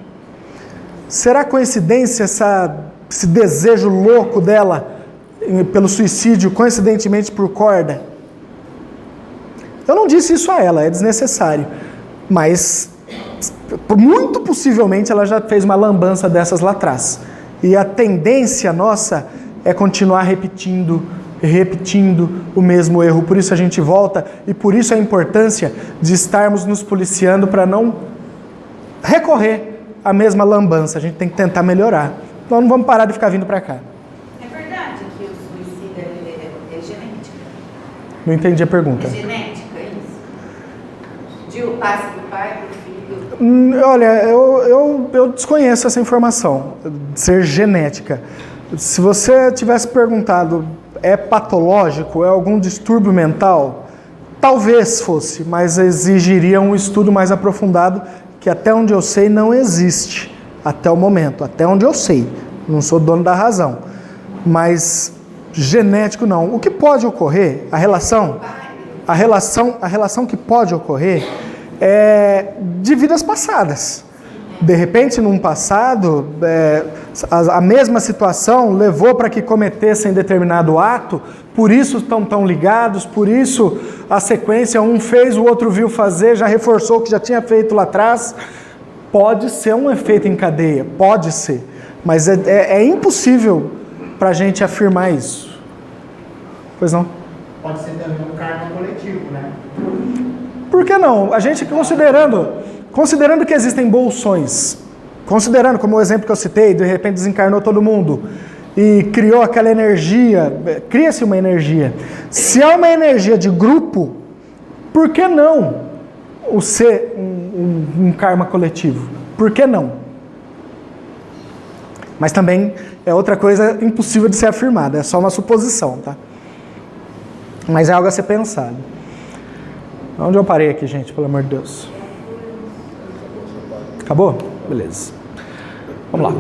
Será coincidência esse desejo louco dela pelo suicídio, coincidentemente por corda? Eu não disse isso a ela, é desnecessário, mas muito possivelmente ela já fez uma lambança dessas lá atrás. E a tendência nossa é continuar repetindo o mesmo erro. Por isso a gente volta e por isso a importância de estarmos nos policiando para não recorrer à mesma lambança. A gente tem que tentar melhorar. Nós não vamos parar de ficar vindo para cá. É verdade que o suicídio é genética? Não entendi a pergunta. É genética isso? De o passe do pai para o filho? Olha, eu desconheço essa informação, de ser genética. Se você tivesse perguntado, é patológico, é algum distúrbio mental? Talvez fosse, mas exigiria um estudo mais aprofundado, que até onde eu sei não existe, até o momento, até onde eu sei. Não sou dono da razão, mas genético não. O que pode ocorrer, a relação que pode ocorrer é de vidas passadas. De repente, num passado, a mesma situação levou para que cometessem determinado ato, por isso estão tão ligados, por isso a sequência, um fez, o outro viu fazer, já reforçou o que já tinha feito lá atrás. Pode ser um efeito em cadeia, pode ser, mas é impossível para a gente afirmar isso. Pois não? Pode ser também um karma coletivo, né? Por que não? A gente considerando que existem bolsões, considerando como o exemplo que eu citei, de repente desencarnou todo mundo e criou aquela energia, cria-se uma energia. Se há uma energia de grupo, por que não o ser um karma coletivo? Por que não? Mas também é outra coisa impossível de ser afirmada, é só uma suposição, tá? Mas é algo a ser pensado. Onde eu parei aqui, gente, pelo amor de Deus? Acabou? Beleza. Vamos lá.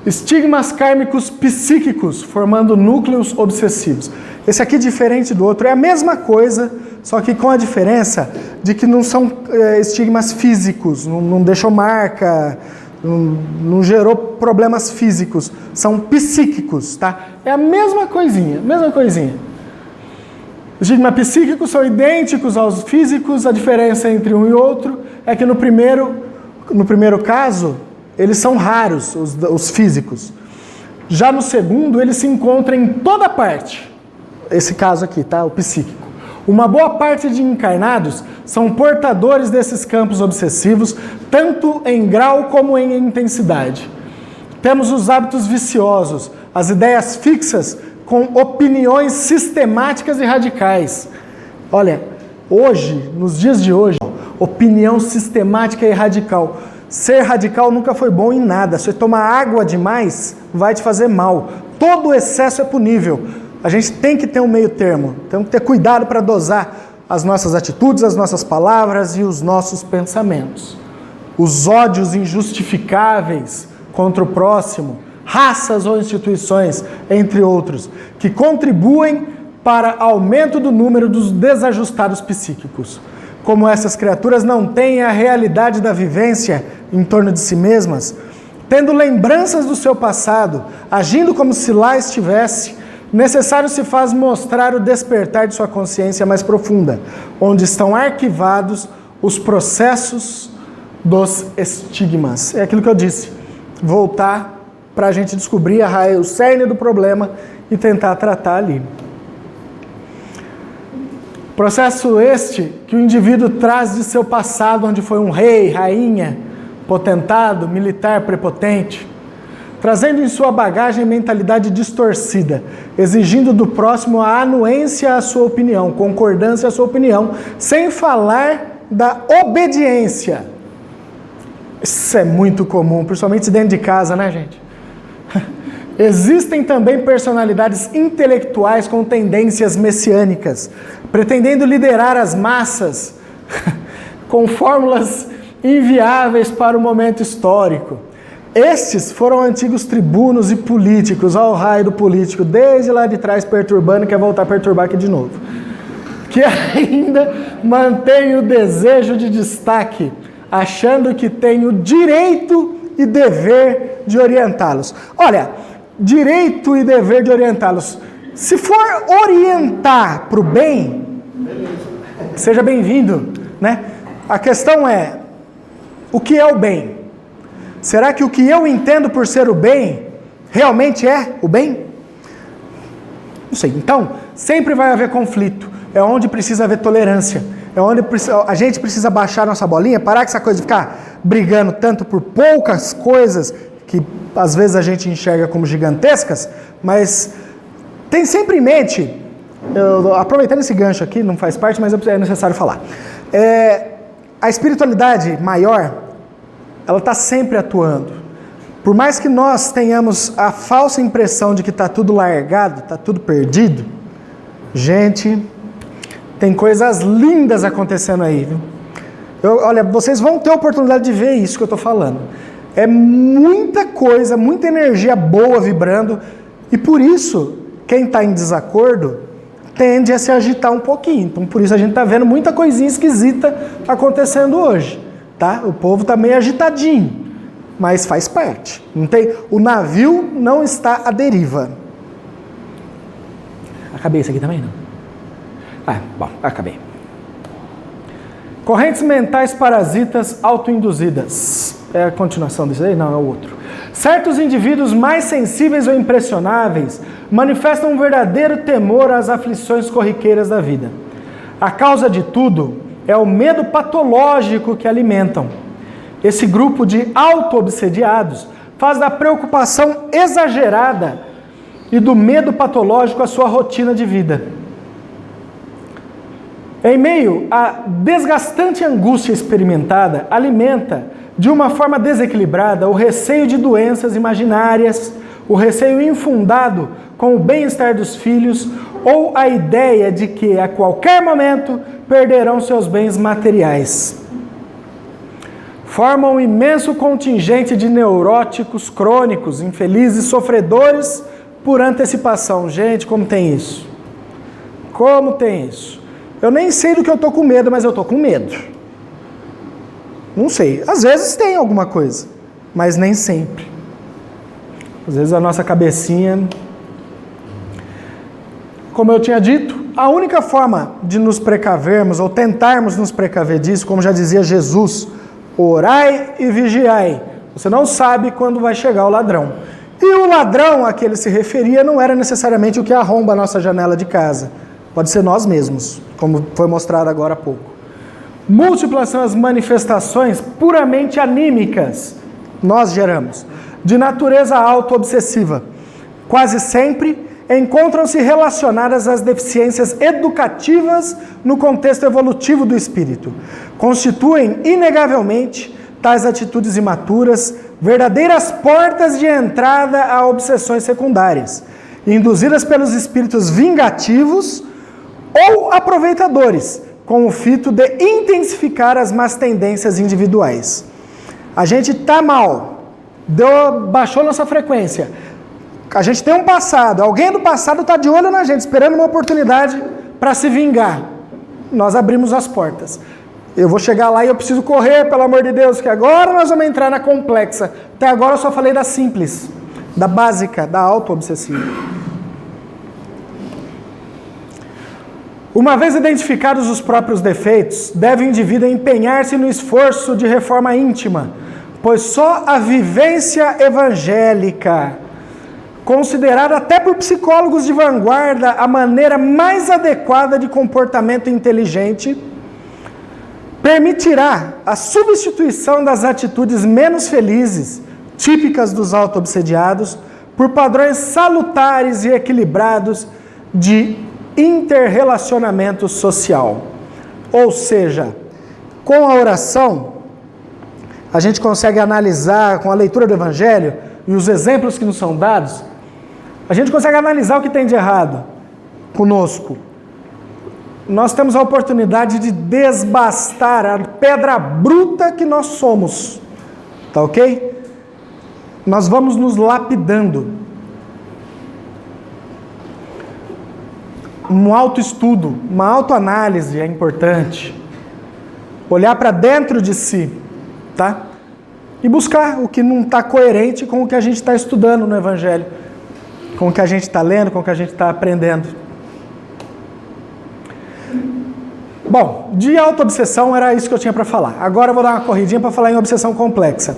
Estigmas kármicos psíquicos, formando núcleos obsessivos. Esse aqui, diferente do outro, é a mesma coisa, só que com a diferença de que não são estigmas físicos, não deixou marca, não gerou problemas físicos, são psíquicos, tá? É a mesma coisinha, mesma coisinha. Os estigmas psíquicos são idênticos aos físicos, a diferença entre um e outro é que no primeiro caso, eles são raros, os físicos. Já no segundo, eles se encontram em toda parte. Esse caso aqui, tá? O psíquico. Uma boa parte de encarnados são portadores desses campos obsessivos, tanto em grau como em intensidade. Temos os hábitos viciosos, as ideias fixas, com opiniões sistemáticas e radicais. Olha, hoje, nos dias de hoje, opinião sistemática e radical. Ser radical nunca foi bom em nada. Se você tomar água demais, vai te fazer mal. Todo excesso é punível. A gente tem que ter um meio termo. Temos que ter cuidado para dosar as nossas atitudes, as nossas palavras e os nossos pensamentos. Os ódios injustificáveis contra o próximo, raças ou instituições, entre outros, que contribuem para aumento do número dos desajustados psíquicos. Como essas criaturas não têm a realidade da vivência em torno de si mesmas, tendo lembranças do seu passado, agindo como se lá estivesse, necessário se faz mostrar o despertar de sua consciência mais profunda, onde estão arquivados os processos dos estigmas. É aquilo que eu disse, voltar para a gente descobrir o cerne do problema e tentar tratar ali. Processo este que o indivíduo traz de seu passado, onde foi um rei, rainha, potentado, militar prepotente, trazendo em sua bagagem mentalidade distorcida, exigindo do próximo a anuência à sua opinião, concordância à sua opinião, sem falar da obediência. Isso é muito comum, principalmente dentro de casa, né, gente? Existem também personalidades intelectuais com tendências messiânicas, pretendendo liderar as massas com fórmulas inviáveis para o momento histórico. Estes foram antigos tribunos e políticos, ao raio do político, desde lá de trás perturbando, quer voltar a perturbar aqui de novo, que ainda mantém o desejo de destaque, achando que tem o direito e dever de orientá-los. Olha, direito e dever de orientá-los. Se for orientar para o bem, seja bem-vindo, né? A questão é, o que é o bem? Será que o que eu entendo por ser o bem, realmente é o bem? Não sei. Então, sempre vai haver conflito. É onde precisa haver tolerância. É onde a gente precisa baixar nossa bolinha, parar com essa coisa de ficar brigando tanto por poucas coisas que às vezes a gente enxerga como gigantescas, mas tem sempre em mente, aproveitando esse gancho aqui, não faz parte, mas é necessário falar. A espiritualidade maior, ela está sempre atuando. Por mais que nós tenhamos a falsa impressão de que está tudo largado, está tudo perdido, gente, tem coisas lindas acontecendo aí, viu? Olha, vocês vão ter a oportunidade de ver isso que eu estou falando. É muita coisa, muita energia boa vibrando, e por isso, quem está em desacordo tende a se agitar um pouquinho. Então, por isso a gente está vendo muita coisinha esquisita acontecendo hoje, tá? O povo está meio agitadinho. mas faz parte. Não tem, o navio não está à deriva. Acabei isso aqui também, não? Bom, acabei. Correntes mentais parasitas autoinduzidas. É a continuação disso aí? Não, é o outro. Certos indivíduos mais sensíveis ou impressionáveis manifestam um verdadeiro temor às aflições corriqueiras da vida. A causa de tudo é o medo patológico que alimentam. Esse grupo de auto-obsediados faz da preocupação exagerada e do medo patológico a sua rotina de vida. Em meio à desgastante angústia experimentada, alimenta de uma forma desequilibrada o receio de doenças imaginárias, o receio infundado com o bem-estar dos filhos ou a ideia de que a qualquer momento perderão seus bens materiais. Formam um imenso contingente de neuróticos crônicos, infelizes, sofredores por antecipação. Gente, como tem isso? Como tem isso? Eu nem sei do que eu estou com medo, mas eu estou com medo. Não sei. Às vezes tem alguma coisa, mas nem sempre. Às vezes a nossa cabecinha... Como eu tinha dito, a única forma de nos precavermos, ou tentarmos nos precaver disso, como já dizia Jesus, orai e vigiai. Você não sabe quando vai chegar o ladrão. E o ladrão a que ele se referia não era necessariamente o que arromba a nossa janela de casa. Pode ser nós mesmos, como foi mostrado agora há pouco. Múltiplas são as manifestações puramente anímicas, nós geramos, de natureza auto-obsessiva. Quase sempre encontram-se relacionadas às deficiências educativas no contexto evolutivo do espírito. Constituem, inegavelmente, tais atitudes imaturas, verdadeiras portas de entrada a obsessões secundárias, induzidas pelos espíritos vingativos ou aproveitadores, com o fito de intensificar as más tendências individuais. A gente está mal, baixou nossa frequência, a gente tem um passado, alguém do passado está de olho na gente, esperando uma oportunidade para se vingar. Nós abrimos as portas. Eu vou chegar lá e eu preciso correr, pelo amor de Deus, que agora nós vamos entrar na complexa. Até agora eu só falei da simples, da básica, da auto-obsessiva. Uma vez identificados os próprios defeitos, deve o indivíduo empenhar-se no esforço de reforma íntima, pois só a vivência evangélica, considerada até por psicólogos de vanguarda a maneira mais adequada de comportamento inteligente, permitirá a substituição das atitudes menos felizes, típicas dos auto-obsediados, por padrões salutares e equilibrados de interrelacionamento social. Ou seja, com a oração, a gente consegue analisar, com a leitura do Evangelho e os exemplos que nos são dados, a gente consegue analisar o que tem de errado conosco. Nós temos a oportunidade de desbastar a pedra bruta que nós somos. Tá ok? Nós vamos nos lapidando. Um autoestudo, uma autoanálise é importante. Olhar para dentro de si, tá? E buscar o que não está coerente com o que a gente está estudando no Evangelho, com o que a gente está lendo, com o que a gente está aprendendo. Bom, de auto-obsessão era isso que eu tinha para falar. Agora eu vou dar uma corridinha para falar em obsessão complexa.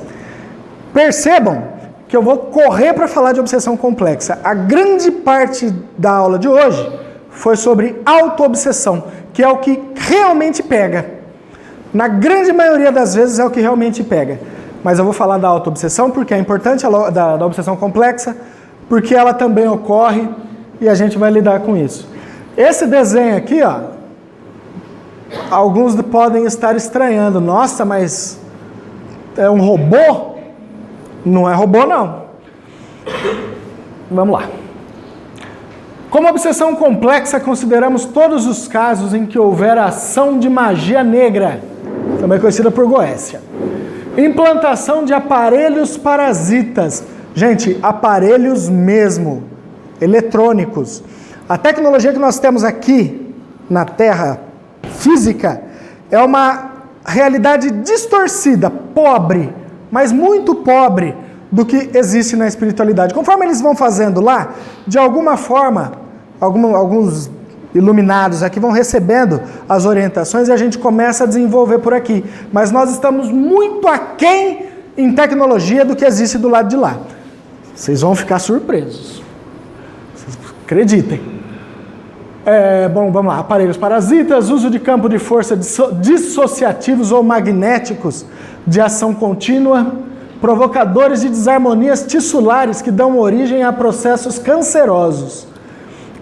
Percebam que eu vou correr para falar de obsessão complexa. A grande parte da aula de hoje foi sobre auto-obsessão, que é o que realmente pega. Na grande maioria das vezes é o que realmente pega. Mas eu vou falar da auto-obsessão porque é importante, da obsessão complexa, porque ela também ocorre e a gente vai lidar com isso. Esse desenho aqui, ó, alguns podem estar estranhando. Nossa, mas é um robô? Não é robô, não. Vamos lá. Como obsessão complexa, consideramos todos os casos em que houver ação de magia negra, também conhecida por Goécia. Implantação de aparelhos parasitas. Gente, aparelhos mesmo, eletrônicos. A tecnologia que nós temos aqui na Terra física é uma realidade distorcida, pobre, mas muito pobre do que existe na espiritualidade. Conforme eles vão fazendo lá, de alguma forma, alguns iluminados aqui vão recebendo as orientações e a gente começa a desenvolver por aqui. Mas nós estamos muito aquém em tecnologia do que existe do lado de lá. Vocês vão ficar surpresos. Vocês acreditem. Bom, vamos lá. Aparelhos parasitas, uso de campo de força dissociativos ou magnéticos de ação contínua, provocadores de desarmonias tissulares que dão origem a processos cancerosos.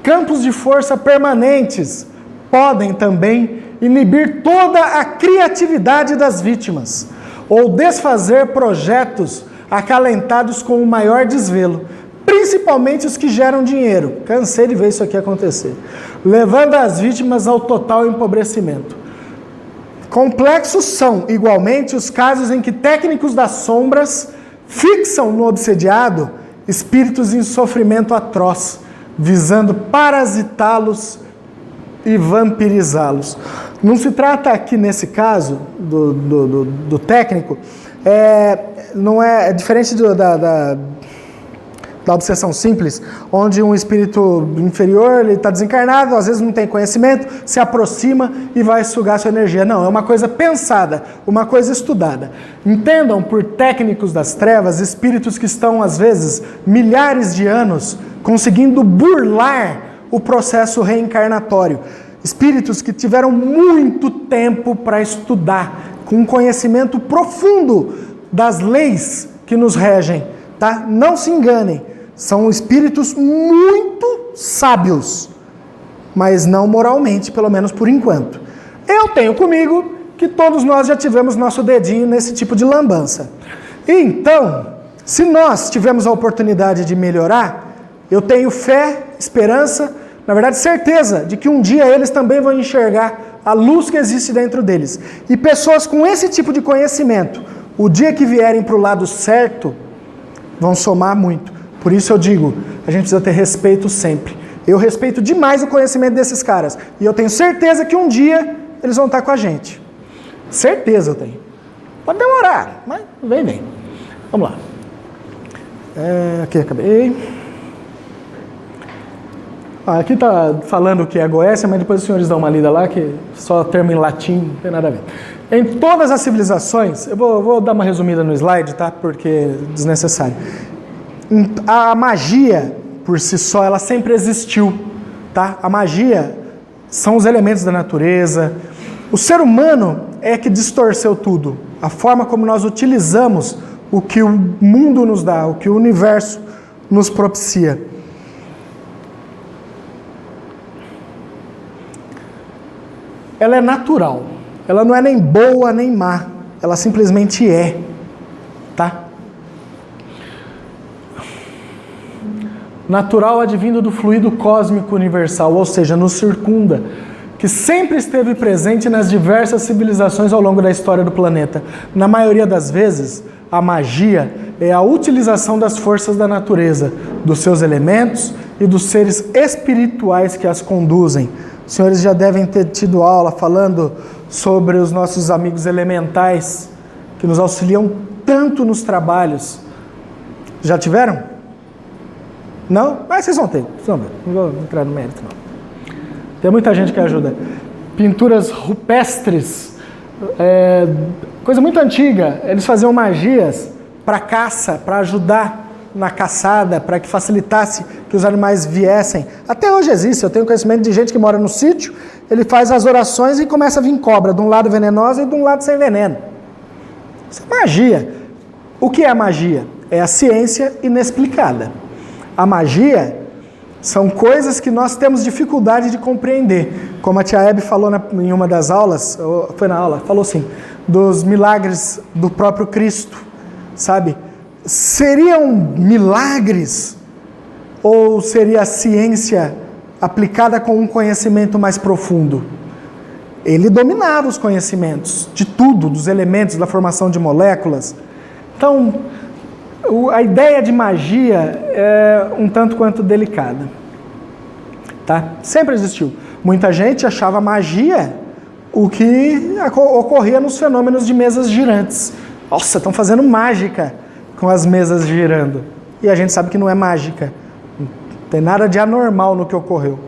Campos de força permanentes podem também inibir toda a criatividade das vítimas ou desfazer projetos acalentados com o maior desvelo, principalmente os que geram dinheiro. Cansei de ver isso aqui acontecer. Levando as vítimas ao total empobrecimento. Complexos são, igualmente, os casos em que técnicos das sombras fixam no obsediado espíritos em sofrimento atroz, visando parasitá-los e vampirizá-los. Não se trata aqui, nesse caso, do técnico, não é diferente da obsessão simples, onde um espírito inferior, ele está desencarnado, às vezes não tem conhecimento, se aproxima e vai sugar sua energia. Não, é uma coisa pensada, uma coisa estudada. Entendam por técnicos das trevas, espíritos que estão, às vezes, milhares de anos, conseguindo burlar o processo reencarnatório. Espíritos que tiveram muito tempo para estudar, com um conhecimento profundo das leis que nos regem, tá? Não se enganem, são espíritos muito sábios, mas não moralmente, pelo menos por enquanto. Eu tenho comigo que todos nós já tivemos nosso dedinho nesse tipo de lambança. Então, se nós tivermos a oportunidade de melhorar, eu tenho fé, esperança, na verdade certeza, de que um dia eles também vão enxergar a luz que existe dentro deles. E pessoas com esse tipo de conhecimento, o dia que vierem para o lado certo, vão somar muito. Por isso eu digo, a gente precisa ter respeito sempre. Eu respeito demais o conhecimento desses caras. E eu tenho certeza que um dia eles vão estar com a gente. Certeza eu tenho. Pode demorar, mas vem. Vamos lá. Aqui acabei. Aqui está falando que é Goécia, mas depois os senhores dão uma lida lá, que só termo em latim, não tem nada a ver. Em todas as civilizações, eu vou dar uma resumida no slide, tá? Porque é desnecessário. A magia, por si só, ela sempre existiu, tá? A magia são os elementos da natureza. O ser humano é que distorceu tudo. A forma como nós utilizamos o que o mundo nos dá, o que o universo nos propicia. Ela é natural. Ela não é nem boa nem má. Ela simplesmente é. Tá? Natural advindo do fluido cósmico universal, ou seja, nos circunda, que sempre esteve presente nas diversas civilizações ao longo da história do planeta. Na maioria das vezes, a magia é a utilização das forças da natureza, dos seus elementos e dos seres espirituais que as conduzem. Os senhores já devem ter tido aula falando sobre os nossos amigos elementais, que nos auxiliam tanto nos trabalhos. Já tiveram? Não? Mas vocês vão ter. Não vou entrar no mérito, não. Tem muita gente que ajuda. Pinturas rupestres, coisa muito antiga. Eles faziam magias para caça, para ajudar na caçada, para que facilitasse que os animais viessem. Até hoje existe, eu tenho conhecimento de gente que mora no sítio, ele faz as orações e começa a vir cobra, de um lado venenosa e de um lado sem veneno. Isso é magia. O que é a magia? É a ciência inexplicada. A magia são coisas que nós temos dificuldade de compreender. Como a tia Hebe falou em uma das aulas, foi na aula, falou assim, dos milagres do próprio Cristo, sabe? Seriam milagres ou seria a ciência aplicada com um conhecimento mais profundo? Ele dominava os conhecimentos de tudo, dos elementos, da formação de moléculas. Então, a ideia de magia é um tanto quanto delicada. Tá? Sempre existiu. Muita gente achava magia o que ocorria nos fenômenos de mesas girantes, Nossa, estão fazendo mágica com as mesas girando. E a gente sabe que não é mágica. Não tem nada de anormal no que ocorreu.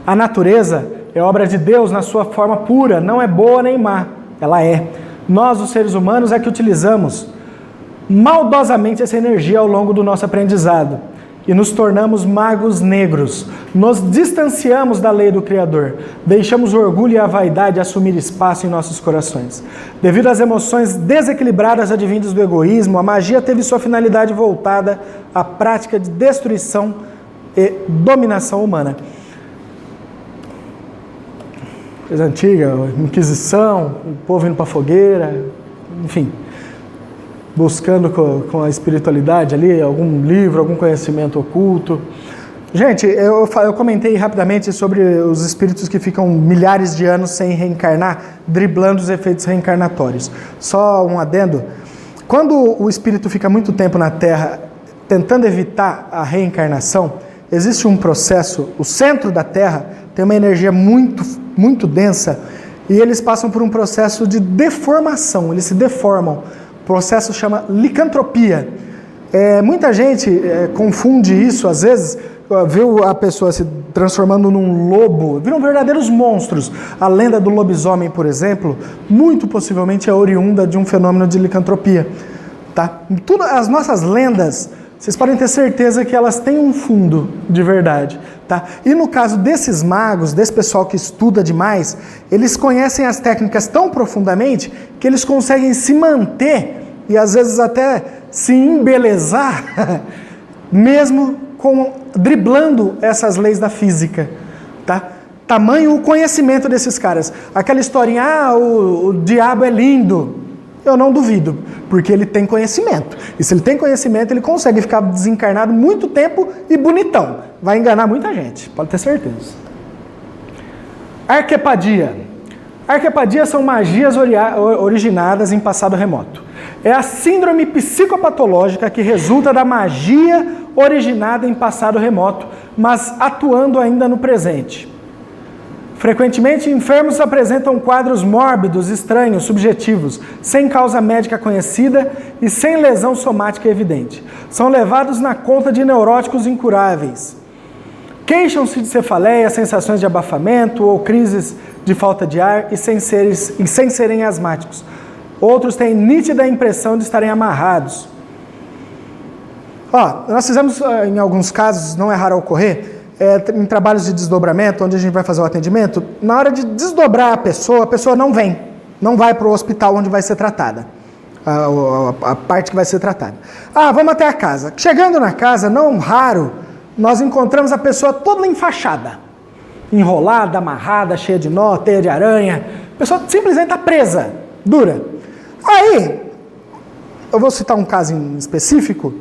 A natureza é obra de Deus na sua forma pura, não é boa nem má. Ela é. Nós, os seres humanos, é que utilizamos maldosamente essa energia ao longo do nosso aprendizado e nos tornamos magos negros. Nos distanciamos da lei do Criador, deixamos o orgulho e a vaidade assumir espaço em nossos corações. Devido às emoções desequilibradas advindas do egoísmo, a magia teve sua finalidade voltada à prática de destruição e dominação humana. Coisa antiga, Inquisição, o povo indo para a fogueira, enfim, buscando com a espiritualidade ali, algum livro, algum conhecimento oculto. Gente, eu comentei rapidamente sobre os espíritos que ficam milhares de anos sem reencarnar, driblando os efeitos reencarnatórios. Só um adendo, quando o espírito fica muito tempo na Terra tentando evitar a reencarnação, existe um processo, o centro da Terra tem uma energia muito densa e eles passam por um processo de deformação, eles se deformam. O processo chama licantropia. Muita gente confunde isso, às vezes, viu a pessoa se transformando num lobo, viram verdadeiros monstros. A lenda do lobisomem, por exemplo, muito possivelmente é oriunda de um fenômeno de licantropia. Tá? As nossas lendas, vocês podem ter certeza que elas têm um fundo de verdade. Tá? E no caso desses magos, desse pessoal que estuda demais, eles conhecem as técnicas tão profundamente que eles conseguem se manter e às vezes até se embelezar, mesmo driblando essas leis da física. Tá? Tamanho o conhecimento desses caras. Aquela historinha, o diabo é lindo. Eu não duvido, porque ele tem conhecimento. E se ele tem conhecimento, ele consegue ficar desencarnado muito tempo e bonitão. Vai enganar muita gente, pode ter certeza. Arquepadia. Arquepadias são magias originadas em passado remoto. É a síndrome psicopatológica que resulta da magia originada em passado remoto, mas atuando ainda no presente. Frequentemente, enfermos apresentam quadros mórbidos, estranhos, subjetivos, sem causa médica conhecida e sem lesão somática evidente. São levados na conta de neuróticos incuráveis. Queixam-se de cefaleia, sensações de abafamento ou crises de falta de ar e sem serem asmáticos. Outros têm nítida impressão de estarem amarrados. Nós fizemos, em alguns casos, não é raro ocorrer, em trabalhos de desdobramento, onde a gente vai fazer o atendimento, na hora de desdobrar a pessoa não vem, não vai para o hospital onde vai ser tratada, a parte que vai ser tratada. Vamos até a casa. Chegando na casa, não raro, nós encontramos a pessoa toda enfaixada, enrolada, amarrada, cheia de nó, teia de aranha, a pessoa simplesmente está presa, dura. Aí, eu vou citar um caso em específico,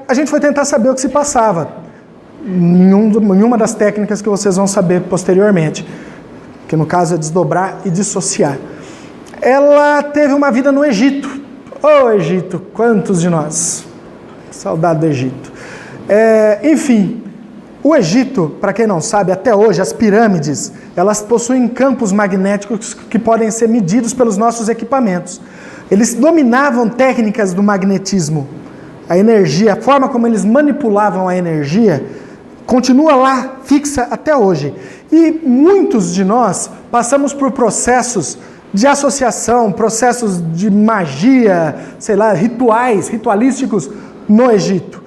a gente foi tentar saber o que se passava, em uma das técnicas que vocês vão saber posteriormente, que no caso é desdobrar e dissociar. Ela teve uma vida no Egito. Egito, quantos de nós? Saudade do Egito. Enfim, o Egito, para quem não sabe, até hoje as pirâmides, elas possuem campos magnéticos que podem ser medidos pelos nossos equipamentos. Eles dominavam técnicas do magnetismo, a energia, a forma como eles manipulavam a energia, continua lá, fixa até hoje. E muitos de nós passamos por processos de associação, processos de magia, ritualísticos no Egito.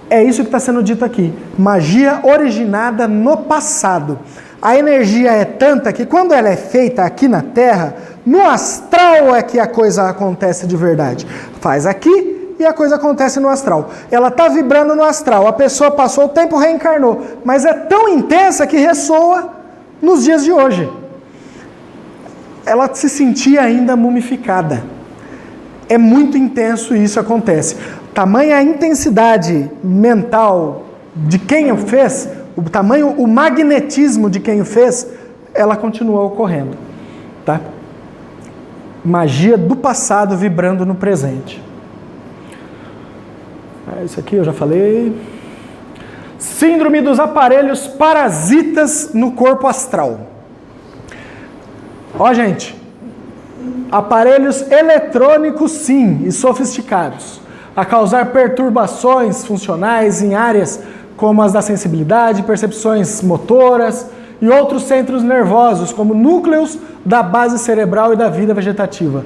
É isso que está sendo dito aqui. Magia originada no passado. A energia é tanta que quando ela é feita aqui na Terra, no astral é que a coisa acontece de verdade. Faz aqui e a coisa acontece no astral. Ela está vibrando no astral, a pessoa passou o tempo, reencarnou, mas é tão intensa que ressoa nos dias de hoje. Ela se sentia ainda mumificada. É muito intenso e isso acontece. Tamanha a intensidade mental de quem o fez, o magnetismo de quem o fez, ela continua ocorrendo. Tá? Magia do passado vibrando no presente. Isso aqui eu já falei. Síndrome dos aparelhos parasitas no corpo astral. Gente, aparelhos eletrônicos, sim, e sofisticados, a causar perturbações funcionais em áreas como as da sensibilidade, percepções motoras e outros centros nervosos, como núcleos da base cerebral e da vida vegetativa.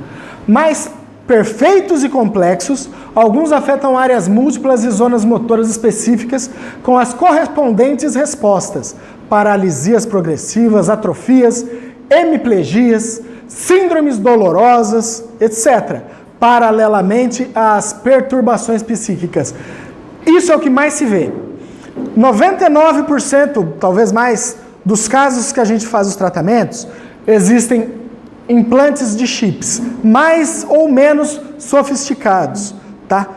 Mais perfeitos e complexos, alguns afetam áreas múltiplas e zonas motoras específicas com as correspondentes respostas, paralisias progressivas, atrofias, hemiplegias, síndromes dolorosas, etc., paralelamente às perturbações psíquicas. Isso é o que mais se vê. 99%, talvez mais, dos casos que a gente faz os tratamentos, existem implantes de chips, mais ou menos sofisticados, tá?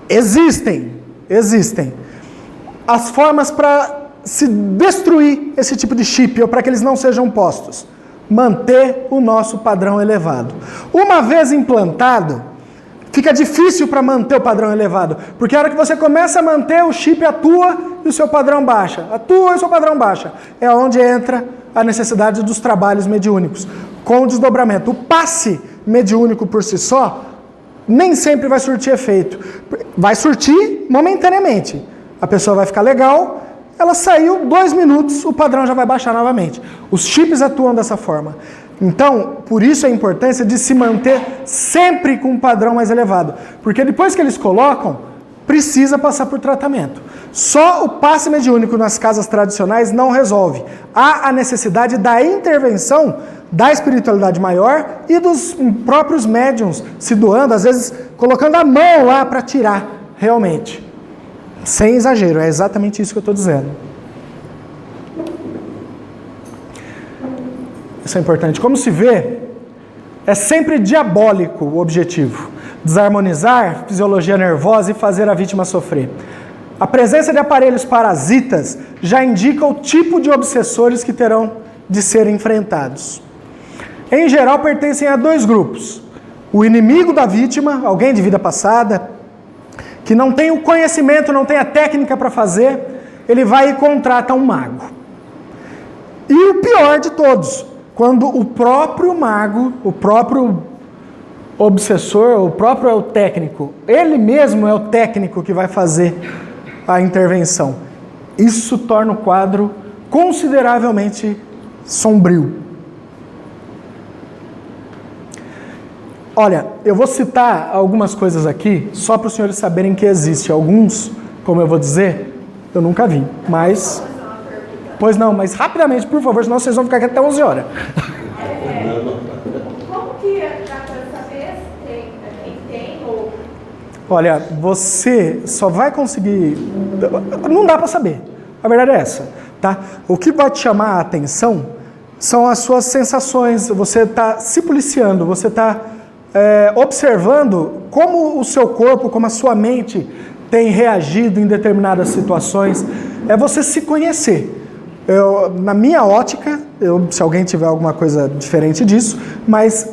Existem as formas para se destruir esse tipo de chip, ou para que eles não sejam postos. Manter o nosso padrão elevado. Uma vez implantado, fica difícil para manter o padrão elevado, porque a hora que você começa a manter, o chip atua e o seu padrão baixa. Atua e o seu padrão baixa. É onde entra a necessidade dos trabalhos mediúnicos, com o desdobramento. O passe mediúnico por si só, nem sempre vai surtir efeito. Vai surtir momentaneamente. A pessoa vai ficar legal, ela saiu 2 minutos, o padrão já vai baixar novamente. Os chips atuam dessa forma. Então, por isso a importância de se manter sempre com um padrão mais elevado. Porque depois que eles colocam, precisa passar por tratamento. Só o passe mediúnico nas casas tradicionais não resolve. Há a necessidade da intervenção da espiritualidade maior e dos próprios médiuns se doando, às vezes colocando a mão lá para tirar, realmente. Sem exagero, é exatamente isso que eu estou dizendo. Isso é importante. Como se vê, é sempre diabólico o objetivo. Desarmonizar fisiologia nervosa e fazer a vítima sofrer. A presença de aparelhos parasitas já indica o tipo de obsessores que terão de ser enfrentados. Em geral, pertencem a 2 grupos. O inimigo da vítima, alguém de vida passada, que não tem o conhecimento, não tem a técnica para fazer, ele vai e contrata um mago. E o pior de todos, quando o próprio mago, o próprio obsessor, o próprio é o técnico, ele mesmo é o técnico que vai fazer a intervenção. Isso torna o quadro consideravelmente sombrio. Olha, eu vou citar algumas coisas aqui, só para os senhores saberem que existe. Alguns, como eu vou dizer, eu nunca vi, mas... Pois não, mas rapidamente, por favor, senão vocês vão ficar aqui até 11 horas. Como que dá para saber se tem ou... Olha, você só vai conseguir... Não dá para saber, a verdade é essa, tá? O que vai te chamar a atenção são as suas sensações, você está se policiando, você está... observando como o seu corpo, como a sua mente tem reagido em determinadas situações, é você se conhecer. Na minha ótica, se alguém tiver alguma coisa diferente disso, mas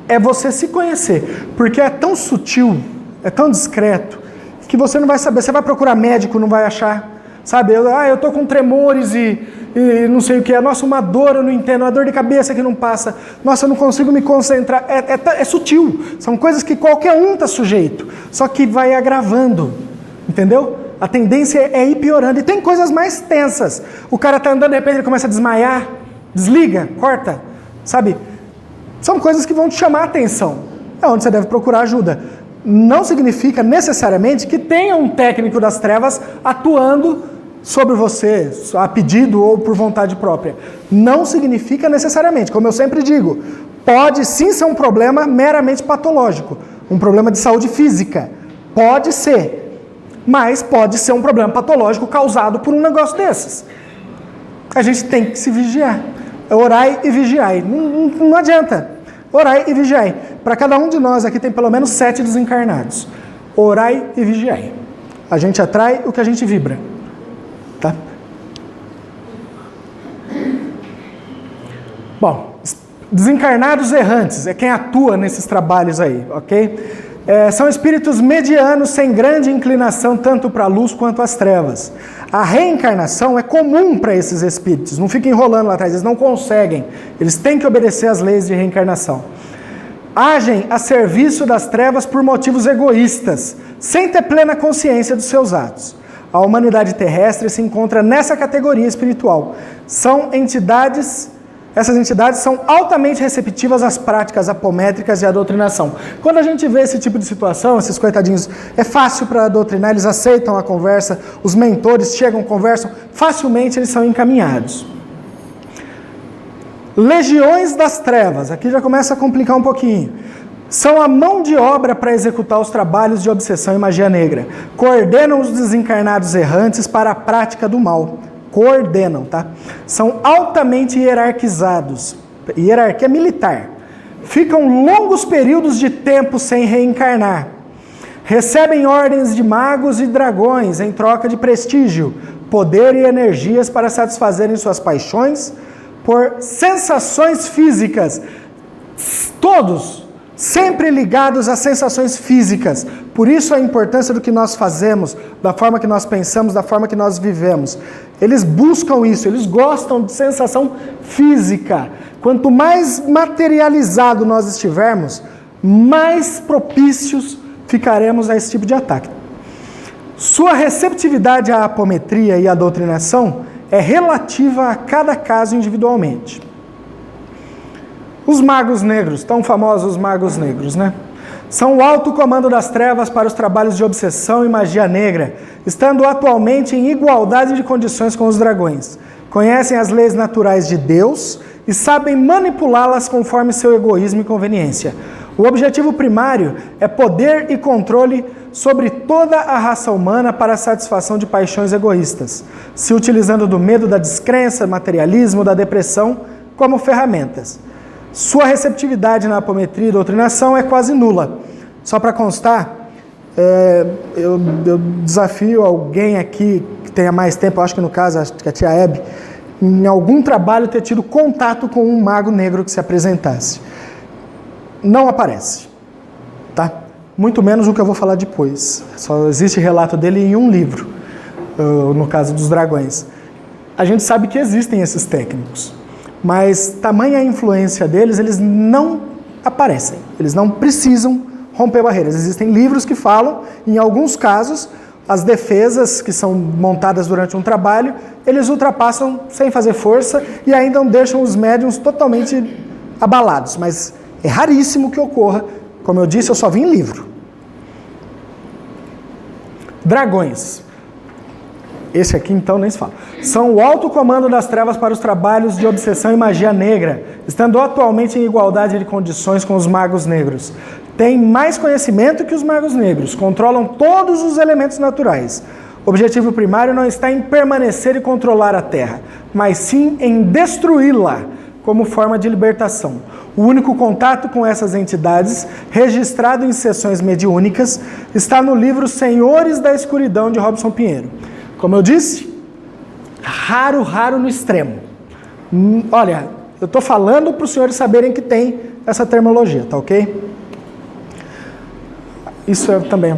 é você se conhecer, porque é tão sutil, é tão discreto, que você não vai saber, você vai procurar médico, não vai achar, sabe? Eu tô com tremores e não sei o que é, nossa, uma dor, eu não entendo, uma dor de cabeça que não passa, nossa, eu não consigo me concentrar, é sutil, são coisas que qualquer um está sujeito, só que vai agravando, entendeu? A tendência é ir piorando, e tem coisas mais tensas, o cara está andando, de repente ele começa a desmaiar, desliga, corta, sabe? São coisas que vão te chamar a atenção, é onde você deve procurar ajuda. Não significa necessariamente que tenha um técnico das trevas atuando sobre você, a pedido ou por vontade própria. Não significa necessariamente, como eu sempre digo, pode sim ser um problema meramente patológico, um problema de saúde física, pode ser, mas pode ser um problema patológico causado por um negócio desses. A gente tem que se vigiar, orai e vigiai, não adianta, orai e vigiai. Para cada um de nós aqui tem pelo menos 7 desencarnados, orai e vigiai. A gente atrai o que a gente vibra. Tá? Bom, desencarnados errantes é quem atua nesses trabalhos aí, ok? São espíritos medianos sem grande inclinação tanto para a luz quanto às trevas. A reencarnação é comum para esses espíritos, não fiquem enrolando lá atrás, eles não conseguem, eles têm que obedecer às leis de reencarnação. agem a serviço das trevas por motivos egoístas, sem ter plena consciência dos seus atos. A humanidade terrestre se encontra nessa categoria espiritual. Essas entidades são altamente receptivas às práticas apométricas e à doutrinação. Quando a gente vê esse tipo de situação, esses coitadinhos, é fácil para doutrinar, eles aceitam a conversa, os mentores chegam, conversam, facilmente eles são encaminhados. Legiões das trevas, aqui já começa a complicar um pouquinho. São a mão de obra para executar os trabalhos de obsessão e magia negra. Coordenam os desencarnados errantes para a prática do mal. Coordenam, tá? São altamente hierarquizados. Hierarquia militar. Ficam longos períodos de tempo sem reencarnar. Recebem ordens de magos e dragões em troca de prestígio, poder e energias para satisfazerem suas paixões por sensações físicas. Todos sempre ligados às sensações físicas. Por isso a importância do que nós fazemos, da forma que nós pensamos, da forma que nós vivemos. Eles buscam isso, eles gostam de sensação física. Quanto mais materializado nós estivermos, mais propícios ficaremos a esse tipo de ataque. Sua receptividade à apometria e à doutrinação é relativa a cada caso individualmente. Os magos negros, tão famosos magos negros, né? São o alto comando das trevas para os trabalhos de obsessão e magia negra, estando atualmente em igualdade de condições com os dragões. Conhecem as leis naturais de Deus e sabem manipulá-las conforme seu egoísmo e conveniência. O objetivo primário é poder e controle sobre toda a raça humana para a satisfação de paixões egoístas, se utilizando do medo, da descrença, materialismo, da depressão como ferramentas. Sua receptividade na apometria e doutrinação é quase nula. Só para constar, eu desafio alguém aqui que tenha mais tempo, acho que no caso acho que a tia Hebe, em algum trabalho ter tido contato com um mago negro que se apresentasse. Não aparece, tá? Muito menos o que eu vou falar depois. Só existe relato dele em um livro, no caso dos dragões. A gente sabe que existem esses técnicos, mas tamanha a influência deles, eles não aparecem. Eles não precisam romper barreiras. Existem livros que falam, em alguns casos, as defesas que são montadas durante um trabalho, eles ultrapassam sem fazer força e ainda deixam os médiums totalmente abalados. Mas é raríssimo que ocorra. Como eu disse, eu só vi em livro. Dragões. Esse aqui, então, nem se fala. São o alto comando das trevas para os trabalhos de obsessão e magia negra, estando atualmente em igualdade de condições com os magos negros. Têm mais conhecimento que os magos negros, controlam todos os elementos naturais. O objetivo primário não está em permanecer e controlar a Terra, mas sim em destruí-la como forma de libertação. O único contato com essas entidades, registrado em sessões mediúnicas, está no livro Senhores da Escuridão, de Robson Pinheiro. Como eu disse, raro no extremo. Olha, eu estou falando para os senhores saberem que tem essa terminologia, tá ok? Isso também,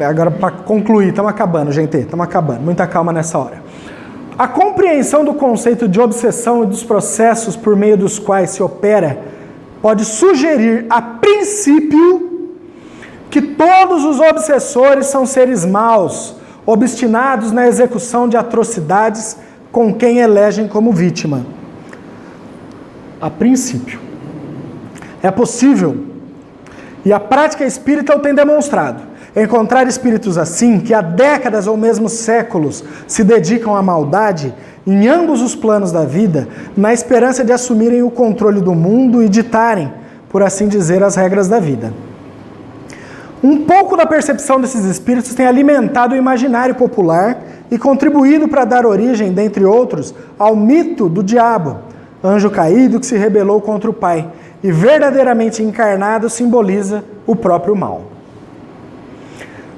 agora para concluir, estamos acabando, gente, estamos acabando, muita calma nessa hora. A compreensão do conceito de obsessão e dos processos por meio dos quais se opera pode sugerir, a princípio, que todos os obsessores são seres maus, obstinados na execução de atrocidades com quem elegem como vítima. A princípio. É possível, e a prática espírita o tem demonstrado, encontrar espíritos assim, que há décadas ou mesmo séculos se dedicam à maldade em ambos os planos da vida, na esperança de assumirem o controle do mundo e ditarem, por assim dizer, as regras da vida. Um pouco da percepção desses espíritos tem alimentado o imaginário popular e contribuído para dar origem, dentre outros, ao mito do diabo, anjo caído que se rebelou contra o Pai, e verdadeiramente encarnado simboliza o próprio mal.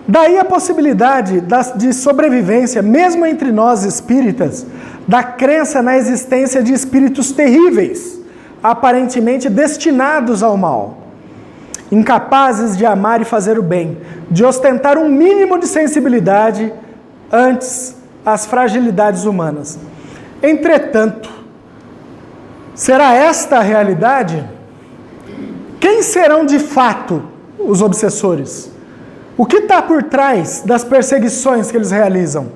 Daí a possibilidade de sobrevivência, mesmo entre nós espíritas, da crença na existência de espíritos terríveis, aparentemente destinados ao mal, incapazes de amar e fazer o bem, de ostentar um mínimo de sensibilidade antes às fragilidades humanas. Entretanto, será esta a realidade? quem serão de fato os obsessores? O que está por trás das perseguições que eles realizam?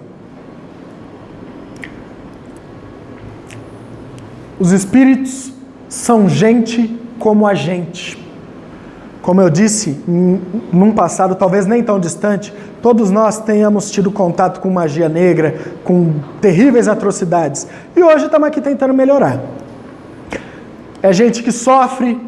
Os espíritos são gente como a gente. Como eu disse, num passado talvez nem tão distante, todos nós tenhamos tido contato com magia negra, com terríveis atrocidades. E hoje estamos aqui tentando melhorar. É gente que sofre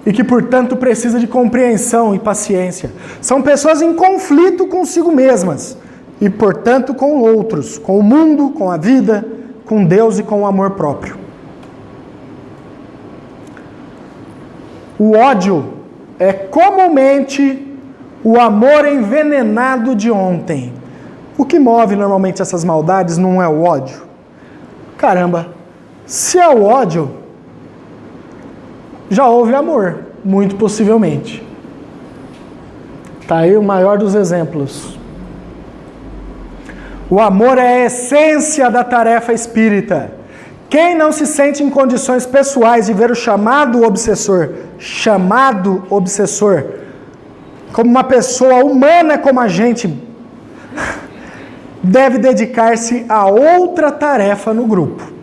e que, portanto, precisa de compreensão e paciência. São pessoas em conflito consigo mesmas e, portanto, com outros, com o mundo, com a vida, com Deus e com o amor próprio. O ódio é comumente o amor envenenado de ontem. O que move normalmente essas maldades não é o ódio? Caramba, se é o ódio, já houve amor, muito possivelmente. Está aí o maior dos exemplos. O amor é a essência da tarefa espírita. Quem não se sente em condições pessoais de ver o chamado obsessor, como uma pessoa humana como a gente, deve dedicar-se a outra tarefa no grupo.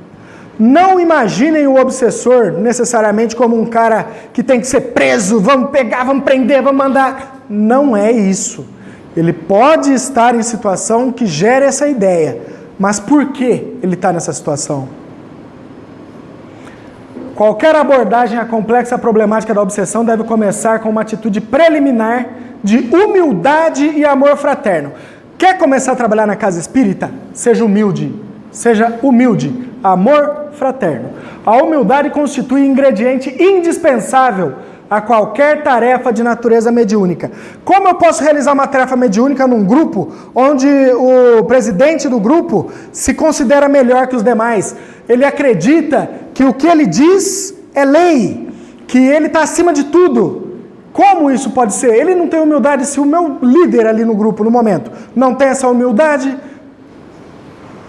Não imaginem o obsessor necessariamente como um cara que tem que ser preso, vamos pegar, vamos prender, vamos mandar. Não é isso. Ele pode estar em situação que gera essa ideia, mas por que ele está nessa situação? Qualquer abordagem à complexa problemática da obsessão deve começar com uma atitude preliminar de humildade e amor fraterno. Quer começar a trabalhar na casa espírita? Seja humilde. Seja humilde. Amor fraterno. A humildade constitui ingrediente indispensável a qualquer tarefa de natureza mediúnica. Como eu posso realizar uma tarefa mediúnica num grupo onde o presidente do grupo se considera melhor que os demais? Ele acredita que o que ele diz é lei, que ele está acima de tudo. Como isso pode ser? Ele não tem humildade se o meu líder ali no grupo, no momento, não tem essa humildade,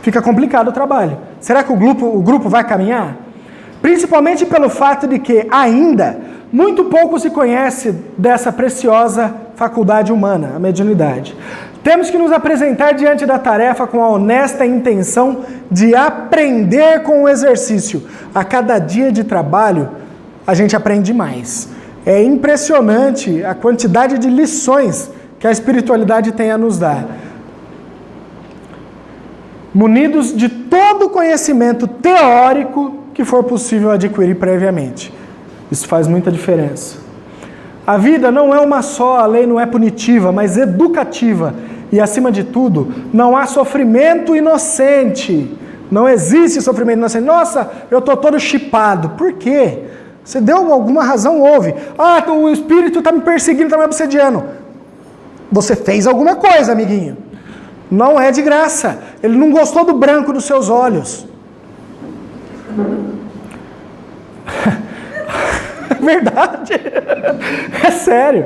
fica complicado o trabalho. Será que o grupo vai caminhar? Principalmente pelo fato de que ainda muito pouco se conhece dessa preciosa faculdade humana, a mediunidade. Temos que nos apresentar diante da tarefa com a honesta intenção de aprender com o exercício. A cada dia de trabalho, a gente aprende mais. É impressionante a quantidade de lições que a espiritualidade tem a nos dar. Munidos de todo o conhecimento teórico que for possível adquirir previamente. Isso faz muita diferença. A vida não é uma só, a lei não é punitiva, mas educativa. E, acima de tudo, não há sofrimento inocente. Não existe sofrimento inocente. Nossa, eu estou todo chipado. Por quê? Você deu alguma razão, houve. Ah, o espírito está me perseguindo, está me obsediando. Você fez alguma coisa, amiguinho. Não é de graça. Ele não gostou do branco dos seus olhos. Verdade. É sério.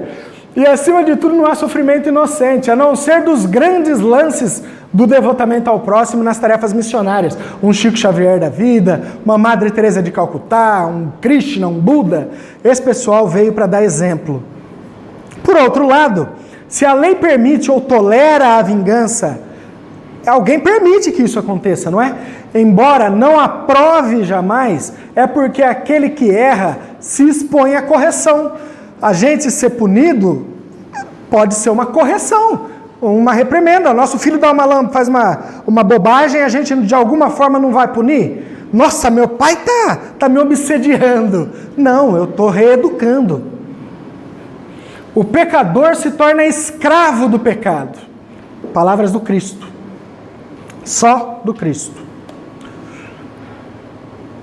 E acima de tudo não há sofrimento inocente, a não ser dos grandes lances do devotamento ao próximo nas tarefas missionárias. Um Chico Xavier da vida, uma Madre Teresa de Calcutá, um Krishna, um Buda. Esse pessoal veio para dar exemplo. Por outro lado, se a lei permite ou tolera a vingança, alguém permite que isso aconteça, não é? Embora não aprove jamais, é porque aquele que erra se expõe à correção. A gente ser punido pode ser uma correção, uma reprimenda. Nosso filho faz uma bobagem, a gente de alguma forma não vai punir? Nossa, meu pai tá me obsediando. Não, eu estou reeducando. O pecador se torna escravo do pecado. Palavras do Cristo. Só do Cristo.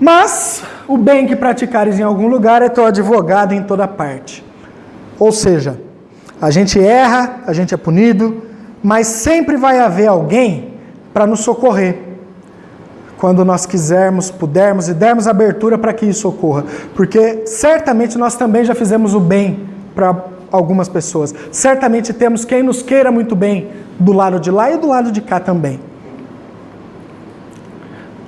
Mas o bem que praticares em algum lugar é teu advogado em toda parte. Ou seja, a gente erra, a gente é punido, mas sempre vai haver alguém para nos socorrer. Quando nós quisermos, pudermos e dermos abertura para que isso ocorra. Porque certamente nós também já fizemos o bem para algumas pessoas. Certamente temos quem nos queira muito bem do lado de lá e do lado de cá também.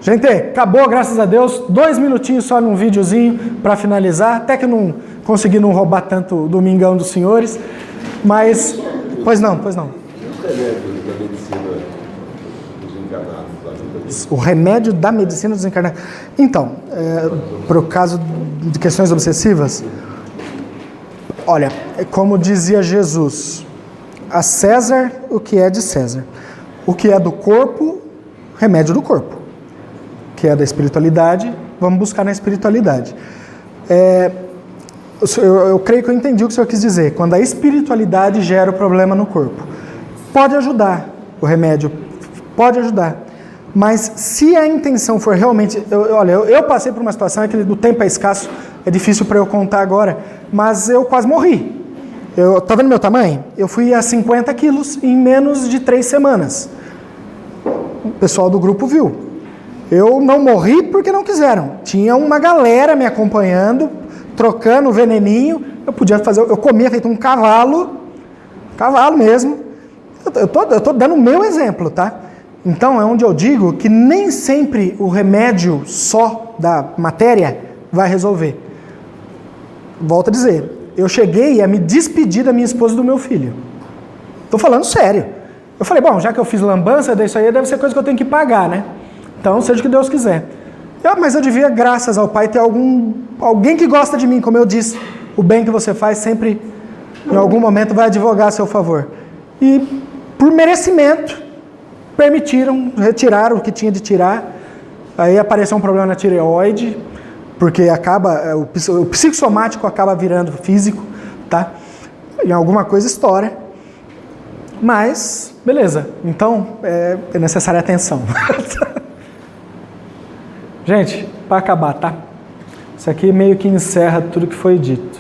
Gente, acabou, graças a Deus. 2 minutinhos só num videozinho para finalizar. Até que não consegui não roubar tanto o domingão dos senhores. Mas, pois não. O remédio da medicina dos encarnados. Então, para o caso de questões obsessivas, olha, como dizia Jesus, a César o que é de César. O que é do corpo, remédio do corpo. O que é da espiritualidade, vamos buscar na espiritualidade. Eu creio que eu entendi o que o senhor quis dizer. Quando a espiritualidade gera o problema no corpo. Pode ajudar, o remédio pode ajudar. Mas se a intenção for realmente... Eu passei por uma situação que o tempo é escasso, é difícil para eu contar agora, mas eu quase morri. Tá vendo meu tamanho? Eu fui a 50 quilos em menos de 3 semanas. O pessoal do grupo viu. Eu não morri porque não quiseram. Tinha uma galera me acompanhando, trocando o veneninho. Eu comia feito um cavalo mesmo. Eu tô dando o meu exemplo, tá? Então, é onde eu digo que nem sempre o remédio só da matéria vai resolver. Volto a dizer, eu cheguei a me despedir da minha esposa e do meu filho. Estou falando sério. Eu falei, bom, já que eu fiz lambança disso aí, deve ser coisa que eu tenho que pagar, né? Então, seja o que Deus quiser. Mas eu devia, graças ao Pai, ter alguém que gosta de mim, como eu disse. O bem que você faz sempre, em algum momento, vai advogar a seu favor. E, por merecimento, retiraram o que tinha de tirar. Aí apareceu um problema na tireoide, porque o psicossomático acaba virando físico, tá? Em alguma coisa estoura. Mas, beleza. Então, é necessária atenção. Gente, para acabar, tá? Isso aqui meio que encerra tudo que foi dito.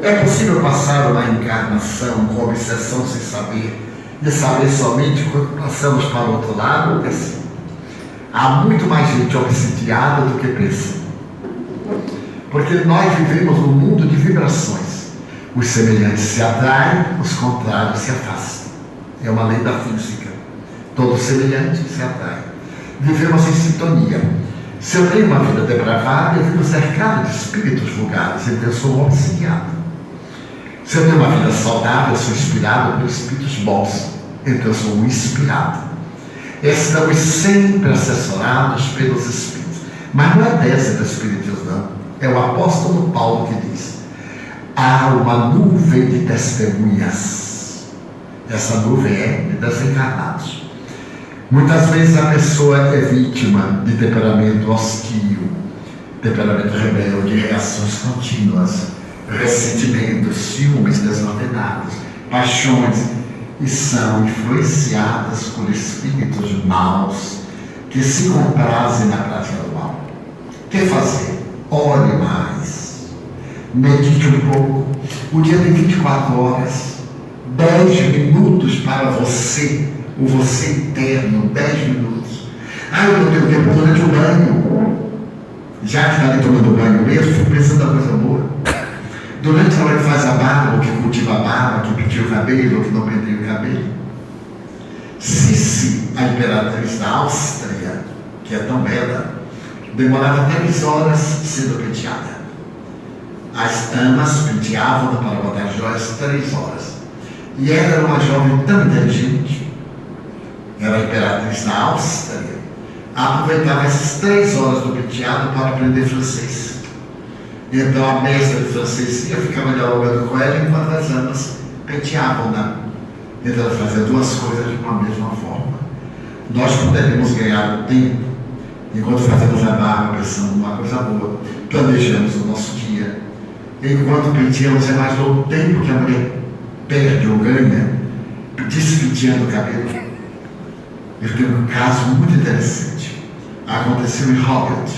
É possível passar uma encarnação com obsessão sem saber, e saber somente quando passamos para o outro lado? Há muito mais gente obsidiada do que pensa. Porque nós vivemos num mundo de vibrações. Os semelhantes se atraem, os contrários se afastam. É uma lei da física. Todo semelhante se atrai. Vivemos em sintonia. Se eu tenho uma vida depravada, eu vivo cercado de espíritos vulgares, então eu sou obsidiado. Se eu tenho uma vida saudável, eu sou inspirado por espíritos bons, então eu sou um inspirado. Estamos sempre assessorados pelos espíritos. Mas não é dessa dos espíritos, não. É o apóstolo Paulo que diz: há uma nuvem de testemunhas. Essa nuvem é de desencarnados. Muitas vezes a pessoa é vítima de temperamento hostil, temperamento rebelde, reações contínuas, ressentimentos, ciúmes desordenados, paixões, e são influenciadas por espíritos maus que se comprazem na prática do mal. O que fazer? Ore mais, medite um pouco. O dia tem 24 horas, 10 minutos para você, o você interno, 10 minutos. Eu não tenho tempo durante o banho. Já que está ali tomando banho mesmo, fico pensando na coisa boa. Durante a hora que faz a barba, ou que cultiva a barba, que penteia o cabelo, ou que não penteia o cabelo. Sissi, a imperatriz da Áustria, que é tão bela, demorava 3 horas sendo penteada. As damas penteavam para botar joias 3 horas. E ela era uma jovem tão inteligente, era a imperatriz da Áustria, aproveitava essas 3 horas do penteado para aprender francês. Então a mestra de francês ficava dialogando com ela enquanto as damas penteavam-na. Então ela fazia 2 coisas de uma mesma forma. Nós poderíamos ganhar tempo enquanto fazemos a barba, pensando numa coisa boa, planejamos o nosso dia. Enquanto penteamos, é mais o tempo que a mulher perde ou ganha despenteando o cabelo. Eu tenho um caso muito interessante. Aconteceu em Hollywood.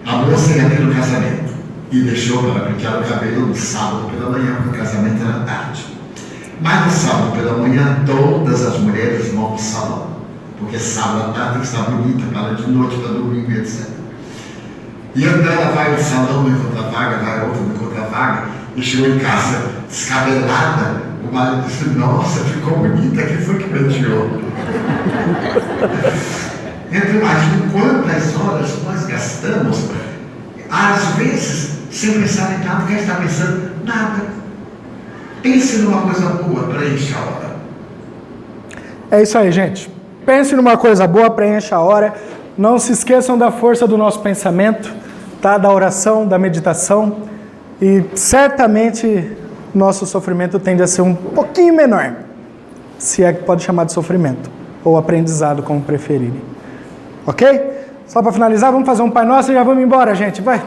A moça ia ter um casamento e deixou para pentear o cabelo no sábado pela manhã, porque o casamento era tarde. Mas no sábado pela manhã, todas as mulheres vão ao salão, porque sábado à tarde tem que estar bonita para de noite, para domingo, etc. E então ela vai ao salão, não encontra vaga, vai a outra, não encontra vaga, e chegou em casa descabelada. O marido disse: nossa, ficou bonita, quem foi que penteou? Então imagine quantas horas nós gastamos, às vezes, sem pensar em nada. Quem está pensando? Nada. Pense numa coisa boa, preencha a hora. É isso aí, gente. Pense numa coisa boa, preencha a hora. Não se esqueçam da força do nosso pensamento, tá? Da oração, da meditação. E certamente nosso sofrimento tende a ser um pouquinho menor. Se é que pode chamar de sofrimento. Ou aprendizado, como preferirem. Ok? Só para finalizar, vamos fazer um Pai Nosso e já vamos embora, gente. Vai.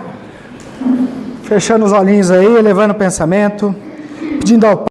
Fechando os olhinhos aí, elevando o pensamento. Pedindo ao Pai